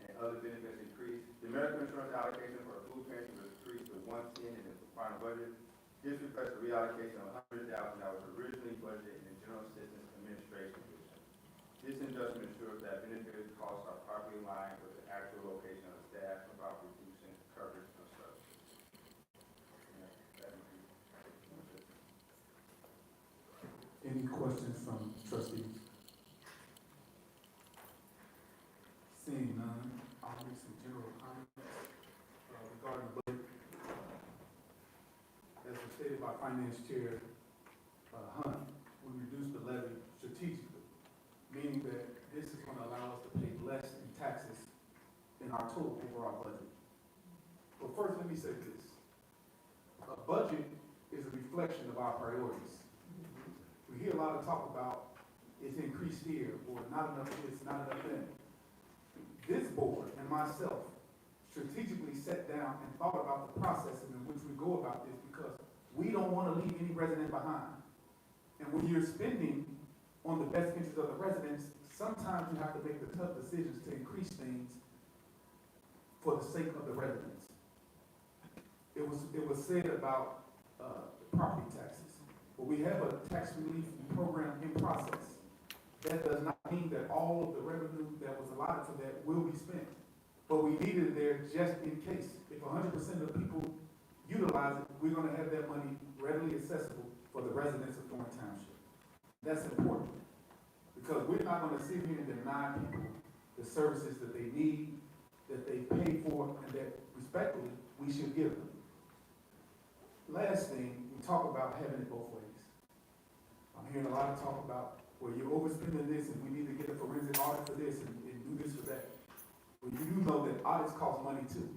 and other benefits increased. The medical insurance allocation for food pantry was increased to $110 in the final budget. This reflects a reallocation of $100,000 that was originally budgeted in the General Assistance Administration Division. This adjustment ensures that benefit costs are properly aligned with the actual location of the staff without reducing coverage of services. Any questions from trustees? Seeing none, I'll make some general comments regarding the budget. As was stated by Finance Chair Hunt, we reduced the levy strategically, meaning that this is going to allow us to pay less in taxes in our total overall budget. But first, let me say this. A budget is a reflection of our priorities. We hear a lot of talk about it's increased here, or not enough this, not enough that. This board and myself strategically sat down and thought about the processes in which we go about this, because we don't want to leave any resident behind. And when you're spending on the best interest of the residents, sometimes you have to make the tough decisions to increase things for the sake of the residents. It was said about property taxes. But we have a tax relief program in process. That does not mean that all of the revenue that was allotted for that will be spent. But we needed it there just in case. If 100% of people utilize it, we're going to have that money readily accessible for the residents of Thornton Township. That's important, because we're not going to sit here and deny people the services that they need, that they pay for, and that respectfully we should give them. Last thing, we talk about having it both ways. I'm hearing a lot of talk about, well, you're overspending this and we need to get a forensic audit for this and do this for that. Well, you do know that audits cost money too.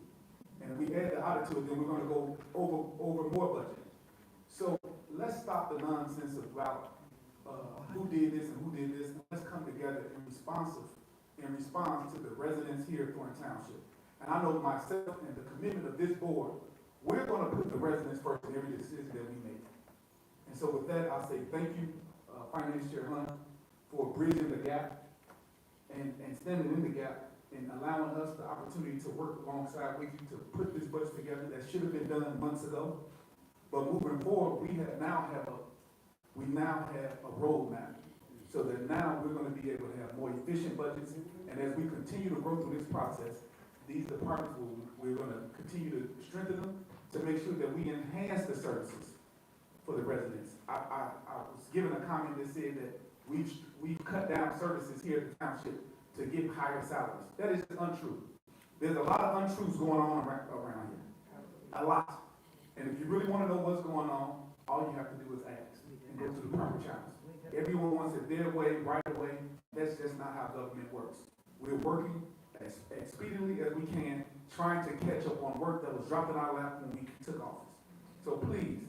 And if we add the audit to it, then we're going to go over more budget. So let's stop the nonsense about who did this and who did this. Let's come together in response to the residents here at Thornton Township. And I know myself and the commitment of this board, we're going to put the residents first in every decision that we make. And so with that, I'll say thank you, Finance Chair Hunt, for bridging the gap and standing in the gap and allowing us the opportunity to work alongside with you to put this budget together that should have been done months ago. But moving forward, we now have a roadmap, so that now we're going to be able to have more efficient budgets. And as we continue to grow through this process, these departments we're going to continue to strengthen them to make sure that we enhance the services for the residents. I was given a comment that said that we've cut down services here at the township to get higher salaries. That is untrue. There's a lot of untruths going on around here. A lot. And if you really want to know what's going on, all you have to do is ask and go to the proper channels. Everyone wants it their way, right away. That's just not how government works. We're working as expediently as we can, trying to catch up on work that was dropped in our lap when we took office. So please,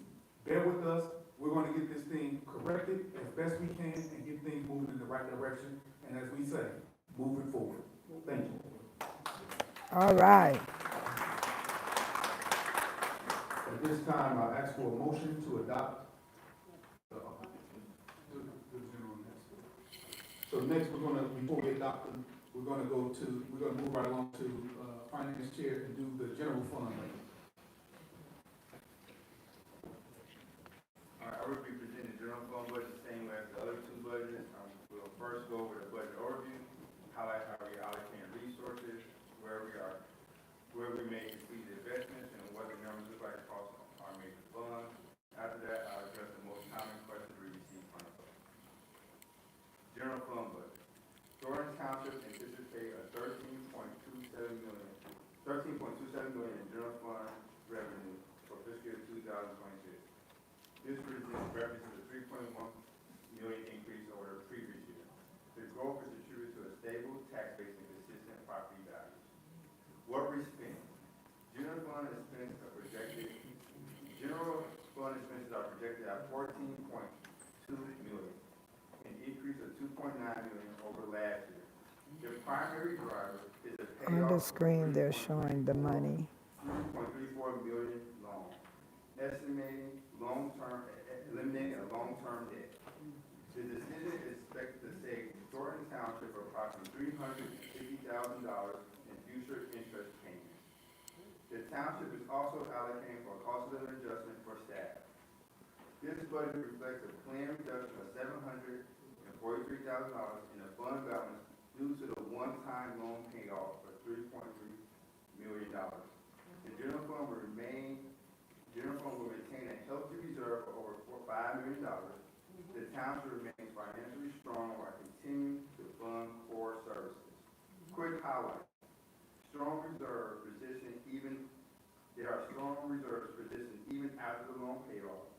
bear with us. We're going to get this thing corrected as best we can and get things moving in the right direction. And as we say, moving forward. Thank you. All right. At this time, I ask for a motion to adopt the general next. So next, we're gonna, before we adopt them, we're gonna move right along to, finance chair and do the general fund. All right, I will be presenting the general fund budget the same way as the other two budgets. We'll first go over the budget overview, highlight how we allocate resources, where we make strategic investments, and what the numbers look like across our major funds. After that, I'll address the most common questions we receive from the public. General fund budget. Thornton Township anticipate a $13.27 million in general fund revenue for fiscal year 2026. This represents a $3.1 million increase over the previous year. The growth is attributed to a stable tax base and consistent property values. What we spend. General fund expenses are projected at $14.2 million, an increase of $2.9 million over last year. The primary driver is the payoff On the screen, they're showing the money. $3.34 million loan, eliminating a long-term debt. The decision is expected to save Thornton Township approximately $350,000 in future interest payments. The township is also allocating for a cost of living adjustment for staff. This budget reflects a planned reduction of $743,000 in the fund balance due to the one-time loan payoff for $3.3 million. The general fund will retain a healthy reserve of over $5 million. The township remains financially strong while continuing to fund core services. Quick highlight. There are strong reserves positioned even after the loan payoff.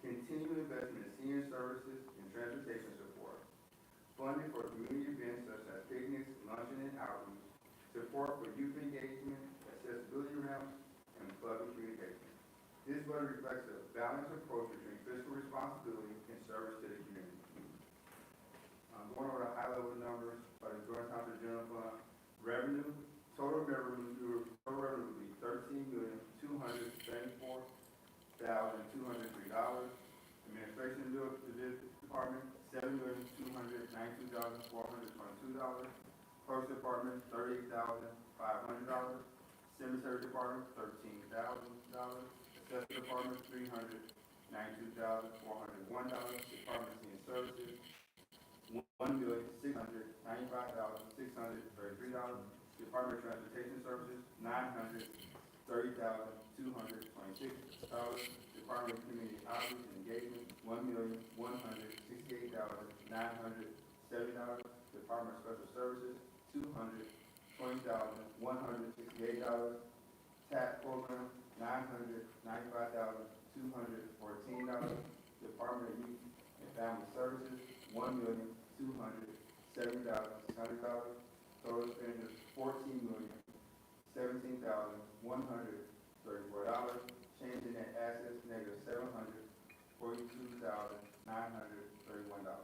Continued investment in senior services and transportation support. Funding for community events such as picnics, luncheon, and outreach. Support for youth engagement, accessibility ramps, and public communication. This budget reflects a balanced approach between fiscal responsibility and service to the community. Going over the high-level numbers for the Thornton Township General Fund. Revenue, total revenue will be $13,274,203. Administration Department, $7,292,422. Clerk Department, $38,500. Cemetery Department, $13,000. Assessor Department, $392,401. Department of Senior Services, $1,695,633. Department of Transportation Services, $930,226. Department of Community Outreach and Engagement, $1,168,970. Department of Special Services, $220,168. TAP Program, $995,214. Department of Youth and Family Services, $1,270,600. Total expenditures $14,017,134. Change in net assets -$742,931.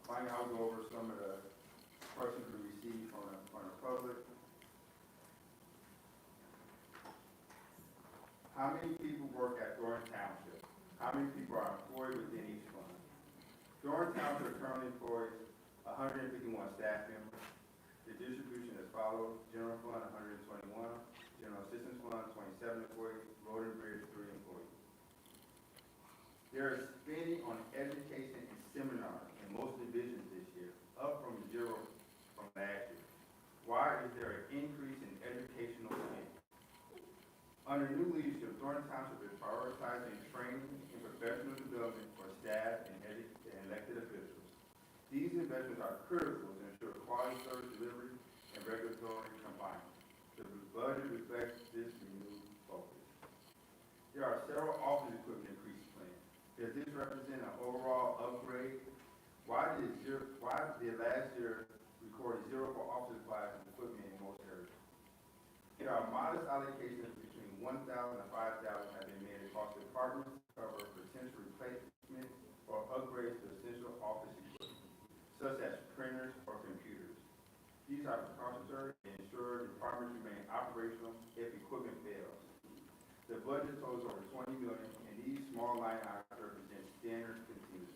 Finally, I'll go over some of the questions we received from the public. How many people work at Thornton Township? How many people are employed within each fund? Thornton Township currently employs 151 staff members. The distribution is follows: General Fund 121, General Assistance Fund 27 employees, Road and Bridge 3 employees. There is spending on education and seminars in most divisions this year, up from zero from last year. Why is there an increase in educational spending? Under new leadership, Thornton Township is prioritizing training and professional development for staff staff and elected officials. These investments are critical to ensure quality service delivery and regulatory compliance. The budget reflects this renewed focus. There are several office equipment increases planned. Does this represent an overall upgrade? Why did last year record zero for office supplies and equipment in most areas? There are modest allocations between 1,000 and 5,000 have been made across departments to cover potential replacement or upgrades to essential office equipment, such as printers or computers. These are precautionary and ensure departments remain operational if equipment fails. The budget totals over $20 million, and these small line items represent standard contingency.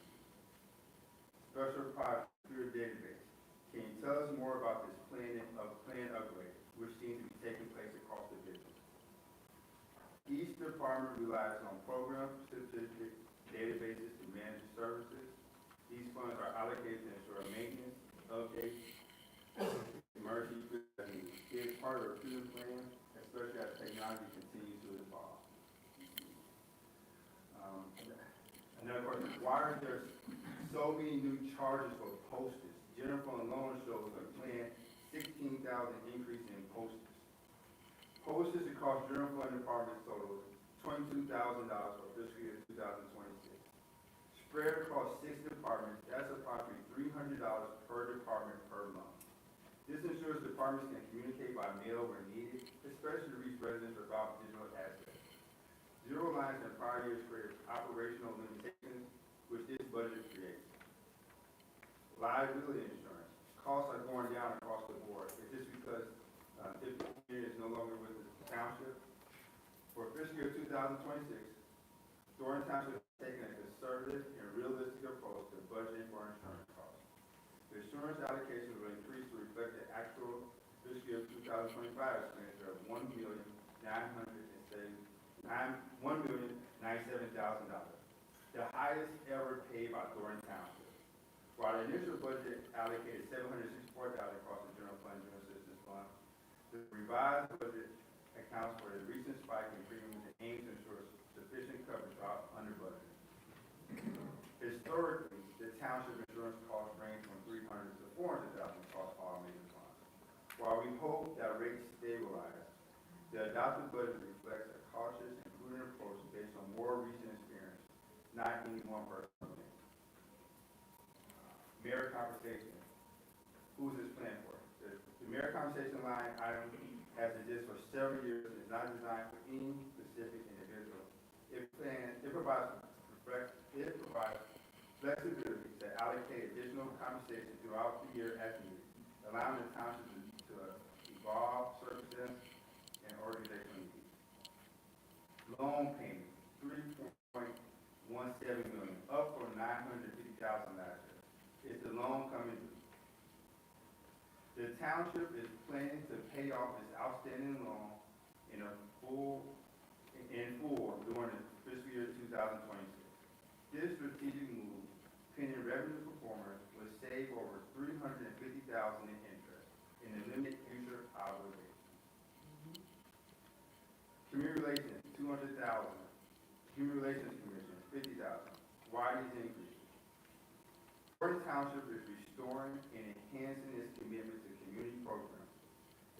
Special project computer database. Can you tell us more about this planned upgrade, which seems to be taking place across the business? Each department relies on program-specific databases to manage services. These funds are allocated to ensure maintenance, updates, emergency needs. It is part of a future plan, especially as technology continues to evolve. Another question, why are there so many new charges for postage? Jennifer and Loan shows a planned 16,000 increase in postage. Postage across general fund departments totals $22,000 for fiscal year 2026. Spread across 6 departments, that's approximately $300 per department per month. This ensures departments can communicate by mail where needed, especially to reach residents about digital assets. Zero lines in prior years created operational limitations, which this budget creates. Liability insurance. Costs are going down across the board. Is this because 50 is no longer with the township? For fiscal year 2026, Thornton Township has taken a conservative and realistic approach to budgeting for insurance costs. The insurance allocation will increase to reflect the actual fiscal year 2025 expenditure of $1,097,000, the highest ever paid by Thornton Township. While the initial budget allocated $764,000 across the general fund, general assistance fund, the revised budget accounts for the recent spike in premiums and aims to ensure sufficient coverage under budget. Historically, the township insurance costs range from $300,000 to $400,000 across all major funds. While we hope that rates stabilize, the adopted budget reflects a cautious and prudent approach based on more recent experience, not any one person. Merit compensation. Who is this planned for? The merit compensation line item has existed for several years and is not designed for any specific individual. It provides flexibility to allocate additional compensation throughout the year as needed, allowing the township to evolve circumstances and organizational needs. Loan payment, $3.17 million, up from $950,000 last year. Is the loan coming due? The township is planning to pay off its outstanding loan in full during the fiscal year 2026. This strategic move, pending revenue performance, will save over $350,000 in interest and eliminate future obligations. Community relations, $200,000. Human Relations Commission, $50,000. Why these increases? Thornton Township is restoring and enhancing its commitment to community programs.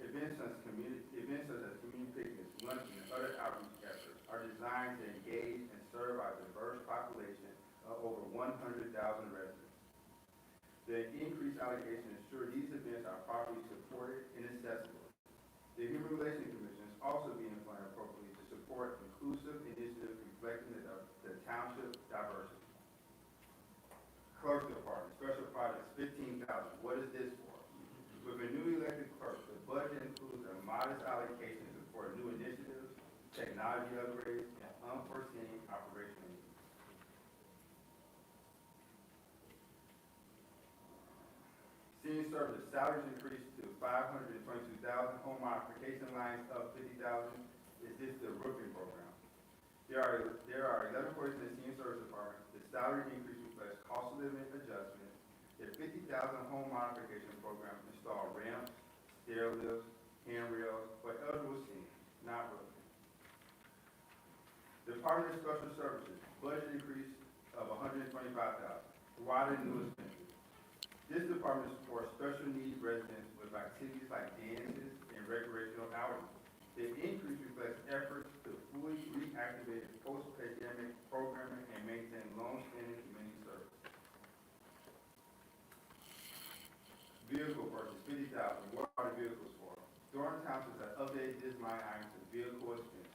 Events such as community picnics, luncheon, and other outreach efforts are designed to engage and serve our diverse population of over 100,000 residents. The increased allocation ensures these events are properly supported and accessible. The Human Relations Commission is also being funded appropriately to support inclusive initiatives reflecting the township diversity. Clerk Department, special projects, $15,000. What is this for? With a newly elected clerk, the budget includes a modest allocation to support new initiatives, technology upgrades, and unforeseen operational needs. Senior service salaries increased to $522,000. Home modification lines up $50,000. Is this the roofing program? There are 11 employees in the senior service department. The salary increase reflects cost of living adjustments. The $50,000 home modification program install ramps, stair lifts, handrails for eligible seniors, not roofing. Department of Special Services, budget increase of $125,000. Water and new expenses. This department supports special needs residents with activities like dances and recreational outings. The increase reflects efforts to fully reactivate post-pandemic programming and maintain long-standing community service. Vehicle purchase, $50,000. Water vehicles for. Thornton Township has updated this line item to vehicle expense.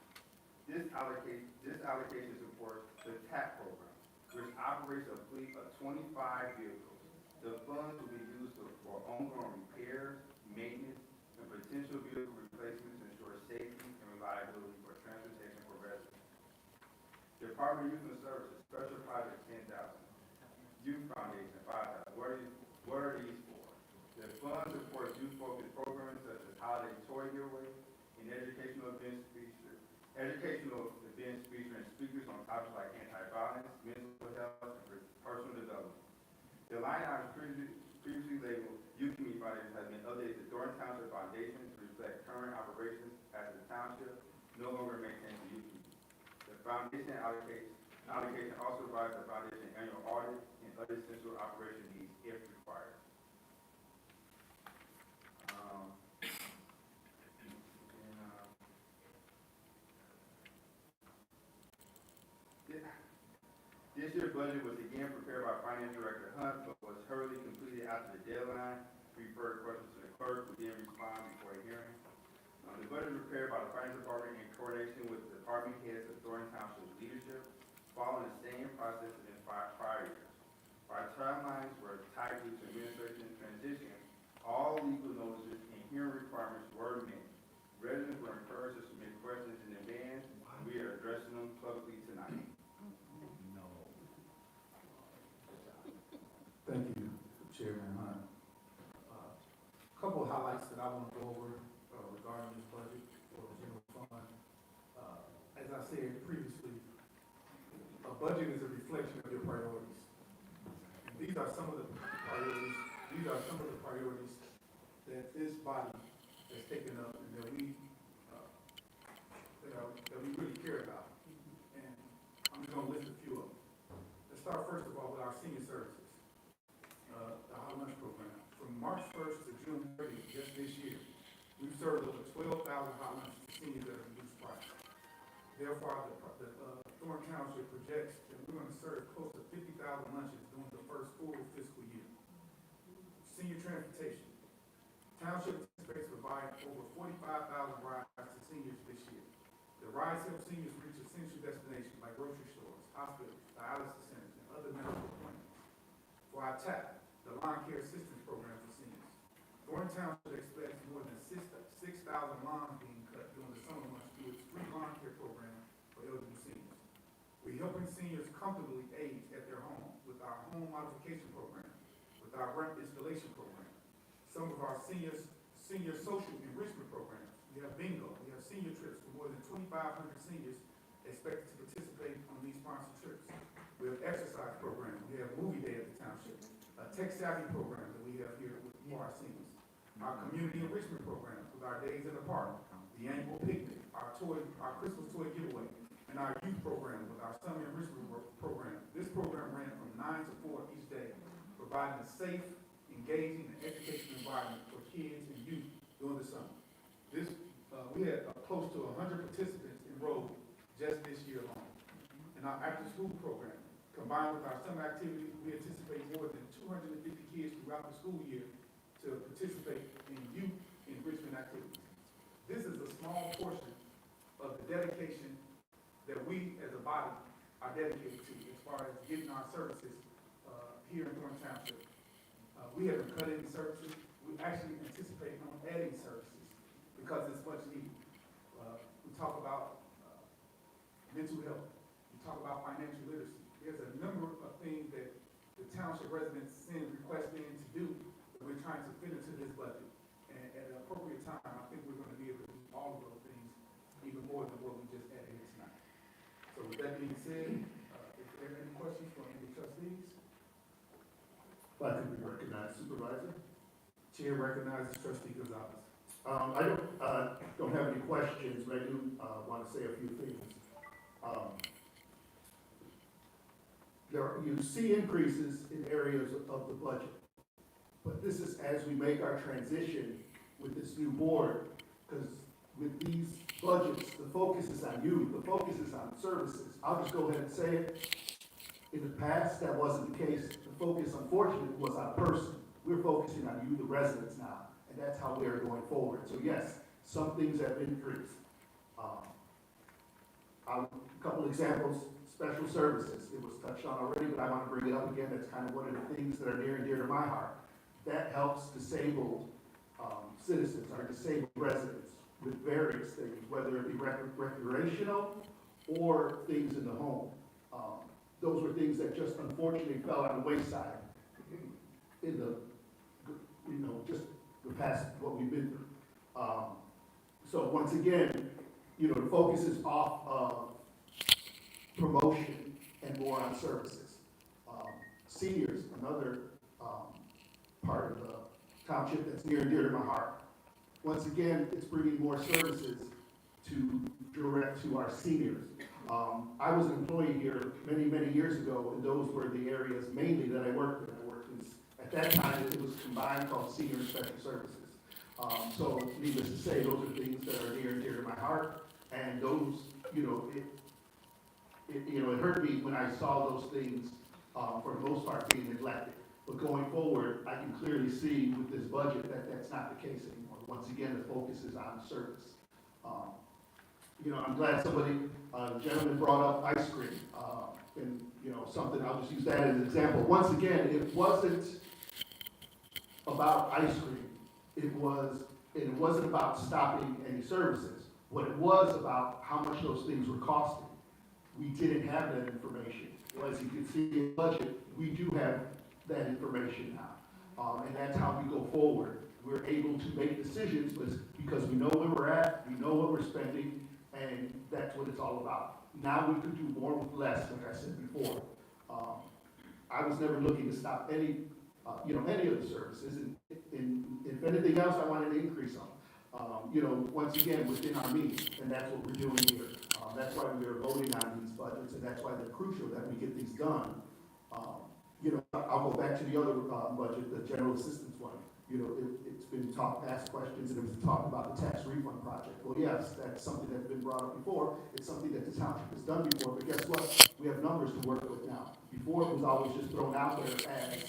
This allocation supports the TAP program, which operates a fleet of 25 vehicles. The funds will be used for ongoing repairs, maintenance, and potential vehicle replacements to ensure safety and reliability for transportation for residents. Department of Youth and Services, Special Project, $10,000. Youth Foundation, $5,000. What are these for? The fund supports youth-focused programs such as holiday toy giveaway and educational events featuring speakers on topics like anti-violence, mental health, and personal development. The line item previously labeled Youth Community Foundation has been updated to Thornton Township Foundation to reflect current operations as the township no longer maintains the youth community. The foundation allocation also provides the foundation annual audit and other essential operation needs if required. This year's budget was again prepared by Finance Director Hunt, but was hurriedly completed after the deadline. Referred questions to the clerk, who then respond before a hearing. The budget was prepared by the Finance Department in coordination with the department heads of Thornton Township leadership, following the same process in prior years. Our timelines were tied due to administration transition. All legal notices and hearing requirements were met. Residents were encouraged to submit questions in advance, and we are addressing them publicly tonight. Thank you, Chairman Hunt. Couple of highlights that I want to go over regarding this budget for the general fund. As I said previously, a budget is a reflection of your priorities. And these are some of the priorities. These are some of the priorities that this body has taken up and that we really care about. And I'm just going to list a few of them. Let's start first of all with our senior services. The hot lunch program. From March 1st to June 30th, just this year, we've served over 12,000 hot lunches to seniors at a reduced price. Therefore, the Thornton Township projects that we're going to serve close to 50,000 lunches during the first full fiscal year. Senior transportation. Township anticipates providing over 45,000 rides to seniors this year. The rides help seniors reach essential destinations like grocery stores, hospitals, dialysis centers, and other medical appointments. For our TAP, the lawn care assistance program for seniors. Thornton Township expects more than 6,000 lawns being cut during the summer months through its free lawn care program for elderly seniors. We're helping seniors comfortably age at their home with our home modification program, with our ramp installation program. Some of our senior social enrichment programs. We have bingo. We have senior trips for more than 2,500 seniors expected to participate on these sponsored trips. We have exercise programs. We have movie day at the township. A tech savvy program that we have here for our seniors. Our community enrichment programs with our days in the park, the annual picnic, our Christmas toy giveaway, and our youth program with our summer enrichment program. This program ran from 9 to 4 each day, providing a safe, engaging, and educational environment for kids and youth during the summer. We had close to 100 participants enrolled just this year alone. In our after-school program, combined with our summer activities, we anticipate more than 250 kids throughout the school year to participate in youth enrichment activities. This is a small portion of the dedication that we as a body are dedicated to as far as getting our services here in Thornton Township. We haven't cut any services. We actually anticipate on adding services because it's much needed. We talk about mental health. We talk about financial literacy. There's a number of things that the township residents send requests in to do that we're trying to fit into this budget. And at an appropriate time, I think we're going to be able to do all of those things, even more than what we just added here tonight. So with that being said, if there are any questions from any trustees? If I could be recognized, Supervisor. Chair recognizes Trustee Gonzalez. I don't have any questions, but I do want to say a few things. you see increases in areas of the budget. But this is as we make our transition with this new board, because with these budgets, the focus is on you, the focus is on services. I'll just go ahead and say it. In the past, that wasn't the case. The focus, unfortunately, was on a person. We're focusing on you, the residents now, and that's how we are going forward. So yes, some things have increased. A couple examples, special services. It was touched on already, but I want to bring it up again. That's kind of one of the things that are near and dear to my heart. That helps disabled citizens, our disabled residents, with various things, whether it be recreational or things in the home. Those were things that just unfortunately fell on the wayside in the, just the past, what we've been through. So once again, the focus is off of promotion and more on services. Seniors, another part of the township that's near and dear to my heart. Once again, it's bringing more services to direct to our seniors. I was an employee here many, many years ago, and those were the areas mainly that I worked in. At that time, it was combined called Senior and Special Services. So needless to say, those are things that are near and dear to my heart, and those, it hurt me when I saw those things, for the most part, being neglected. But going forward, I can clearly see with this budget that that's not the case anymore. Once again, the focus is on service. I'm glad somebody, a gentleman brought up ice cream, and, something, I'll just use that as an example. Once again, it wasn't about ice cream. It wasn't about stopping any services. What it was about how much those things were costing. We didn't have that information. Well, as you can see in the budget, we do have that information now. And that's how we go forward. We're able to make decisions because we know where we're at, we know what we're spending, and that's what it's all about. Now we could do more with less, like I said before. I was never looking to stop any of the services. And if anything else, I wanted to increase them. Once again, within our means, and that's what we're doing here. That's why we are voting on these budgets, and that's why they're crucial that we get these done. I'll go back to the other budget, the general assistance one. It's been asked questions, and it was talked about the tax refund project. Well, yes, that's something that's been brought up before. It's something that the township has done before, but guess what? We have numbers to work with now. Before, it was always just thrown out there as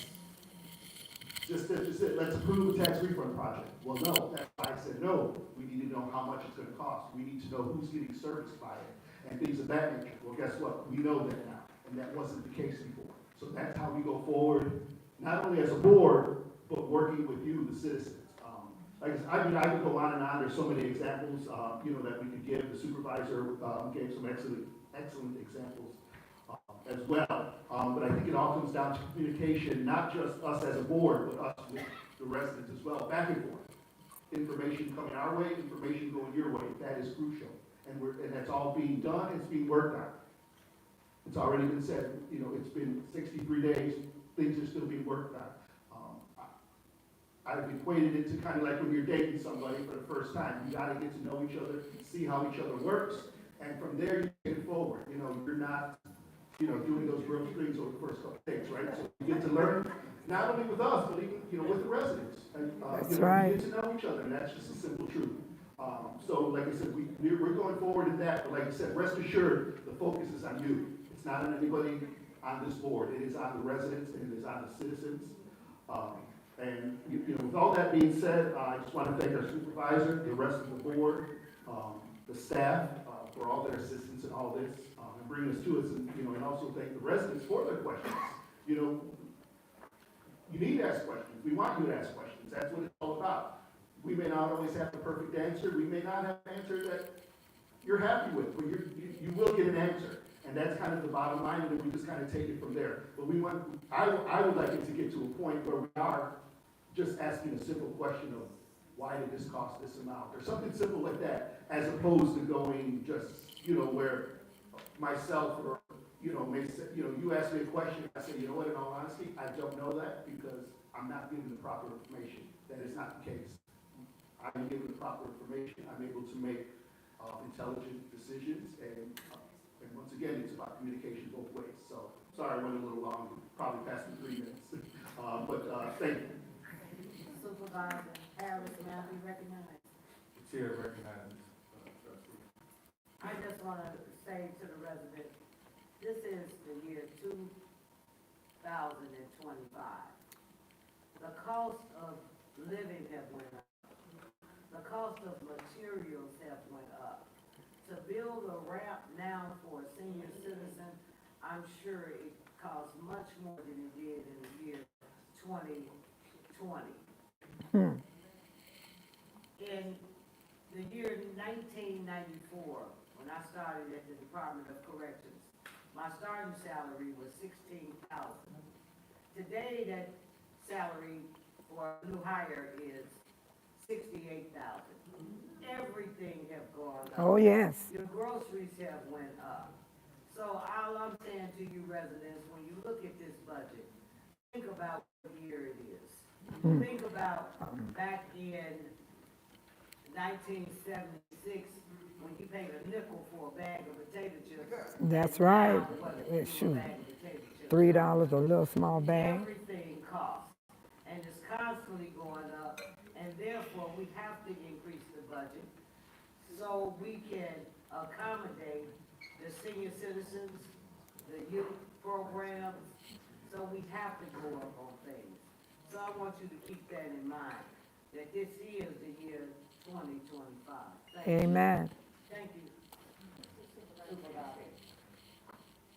just it. Let's approve the tax refund project. Well, no, that's why I said no. We need to know how much it's going to cost. We need to know who's getting serviced by it and things of that nature. Well, guess what? We know that now, and that wasn't the case before. So that's how we go forward, not only as a board, but working with you, the citizens. I could go on and on. There's so many examples, that we could give. The supervisor gave some excellent examples as well. But I think it all comes down to communication, not just us as a board, but us with the residents as well, back and forth. Information coming our way, information going your way. That is crucial, and that's all being done. It's being worked on. It's already been said. It's been 63 days. Things are still being worked on. I've equated it to kind of like when you're dating somebody for the first time. You got to get to know each other, see how each other works, and from there you take it forward. You're not, doing those grilled strings over the first couple of days, right? So you get to learn, not only with us, but even, with the residents. And, That's right. You get to know each other, and that's just a simple truth. So like I said, we're going forward in that, but like I said, rest assured, the focus is on you. It's not on anybody on this board. It is on the residents, and it is on the citizens. And with all that being said, I just want to thank our supervisor, the rest of the board, the staff, for all their assistance in all this, and bringing us to us, and also thank the residents for their questions. You need to ask questions. We want you to ask questions. That's what it's all about. We may not always have the perfect answer. We may not have an answer that you're happy with, but you will get an answer. And that's kind of the bottom line, and then we just kind of take it from there. But I would like it to get to a point where we are just asking a simple question of, why did this cost this amount? Or something simple like that, as opposed to going just, where myself or, may say, you ask me a question, I say, in all honesty, I don't know that because I'm not given the proper information. That is not the case. I'm given the proper information. I'm able to make intelligent decisions, and once again, it's about communication both ways. So Sorry, I went a little long, probably past the 3 minutes. Thank you. Supervisor Harris, may I be recognized? The chair recognizes, trustee. I just want to say to the residents, this is the year 2025. The cost of living have went up. The cost of materials have went up. To build a ramp now for a senior citizen, I'm sure it costs much more than it did in the year 2020. In the year 1994, when I started at the Department of Corrections, my starting salary was $16,000. Today, that salary for a new hire is $68,000. Everything have gone up. Oh, yes. Your groceries have went up. So all I'm saying to you residents, when you look at this budget, think about what year it is. Think about back in 1976, when you paid a nickel for a bag of potato chips. That's and right. now what is a Shoot, bag of potato chips? $3 a little small bag. Everything costs, and it's constantly going up, and therefore we have to increase the budget so we can accommodate the senior citizens, the youth programs, so we have to go up on things. So I want you to keep that in mind, that this is the year 2025. Thank you. Amen. Thank you. Supervisor.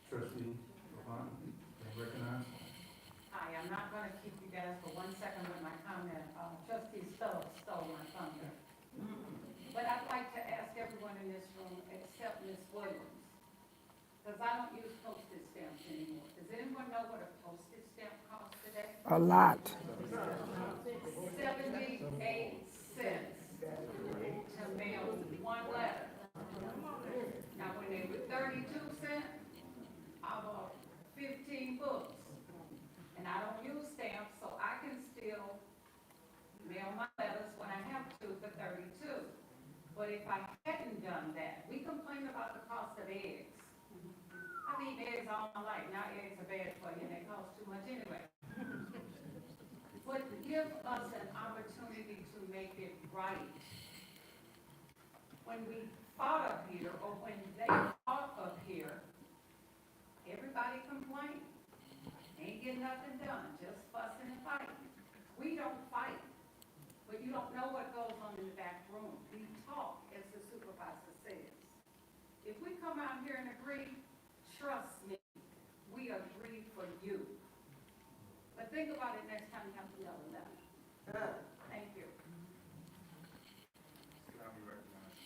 Trustee Levon, recognized. Hi, I'm not gonna keep you guys for 1 second with my comment. Trustee Stubbs stole my thunder. But I'd like to ask everyone in this room, except Ms. Williams, because I don't use postage stamps anymore. Does anyone know what a postage stamp costs today? A lot. 78 cents to mail one letter. Now, when they were 32 cents, I bought 15 books. And I don't use stamps, so I can still mail my letters when I have to for 32. But if I hadn't done that, we complain about the cost of eggs. I've eaten eggs all my life. Now eggs are bad for you and they cost too much anyway. But give us an opportunity to make it right. When we fought up here, or when they fought up here, everybody complained. Ain't getting nothing done, just fussing and fighting. We don't fight, but you don't know what goes on in the back room. We talk, as the supervisor says. If we come out here and agree, trust me, we agree for you. But think about it next time you have to yell at them. Thank you. Can I be recognized?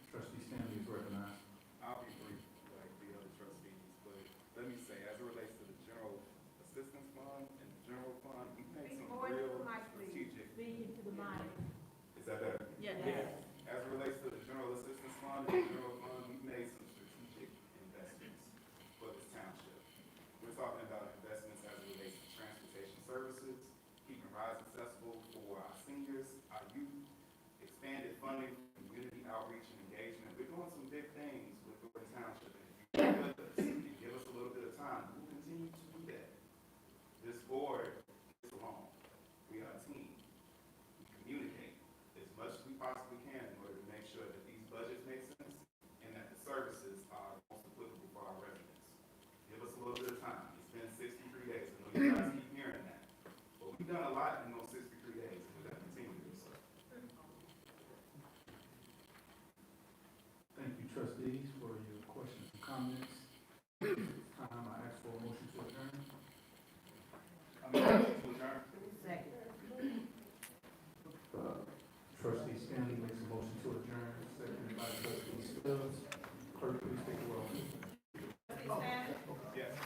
Trustee Stanley is recognized. I'll be brief like the other trustees, but let me say, as it relates to the general assistance fund and the general fund, we made some real strategic. Speak to the mic. Is that better? Yes. As it relates to the general assistance fund and the general fund, we made some strategic investments for this township. We're talking about investments as it relates to transportation services, keeping rides accessible for our seniors, our youth, expanded funding for community outreach and engagement. We're doing some big things with Thornton Township. And if you with us and give us a little bit of time, we'll continue to do that. This board is alone. We are a team. We communicate as much as we possibly can in order to make sure that these budgets make sense and that the services are most applicable for our residents. Give us a little bit of time. It's been 63 days. I know you guys keep hearing that. But we've done a lot in those 63 days, and we're going to continue to do so. Thank you, trustees, for your questions and comments. At this time, I ask for a motion to adjourn. I'm going to adjourn. Second. Trustee Stanley makes a motion to adjourn, seconded by trustee Stubbs. Clerk, please take the roll. Trustee Stanley? Yes.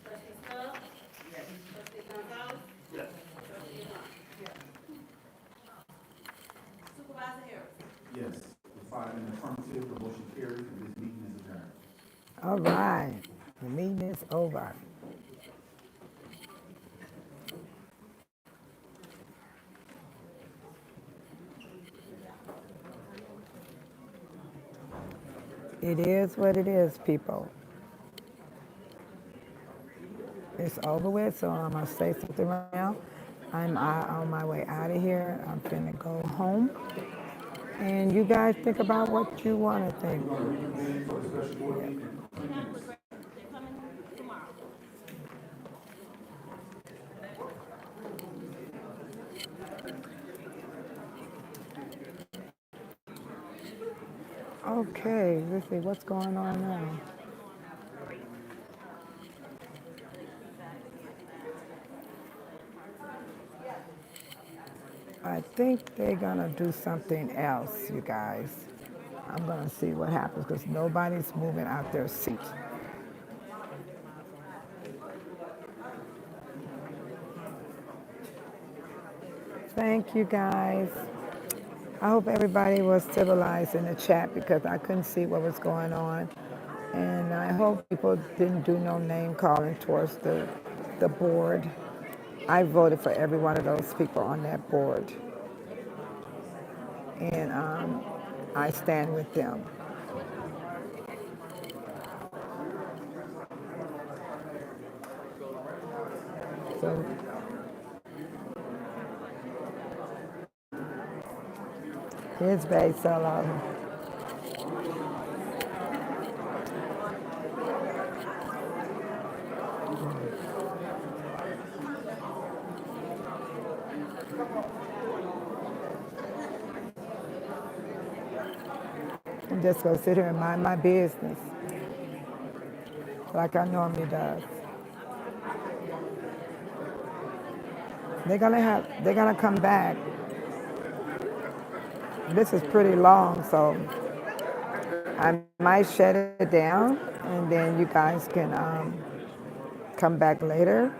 Trustee Stubbs? Yes. Trustee Gonzalez? Yes. Trustee Levon? Supervisor Harris? Yes, with 5 in the affirmative, the motion carries, and this meeting is adjourned. All right. The meeting is over. It is what it is, people. it's over with, so I'm gonna say something right now. I'm on my way out of here. I'm finna go home. And you guys think about what you want to think. Okay, let's see what's going on now. I think they're gonna do something else, you guys. I'm gonna see what happens because nobody's moving out their seat. Thank you guys. I hope everybody was civilized in the chat because I couldn't see what was going on. And I hope people didn't do no name calling towards the board. I voted for every one of those people on that board. And I stand with them. So here's Bay Solo. I'm just gonna sit here and mind my business like I normally does. They're gonna come back. This is pretty long, so I might shut it down and then you guys can come back later.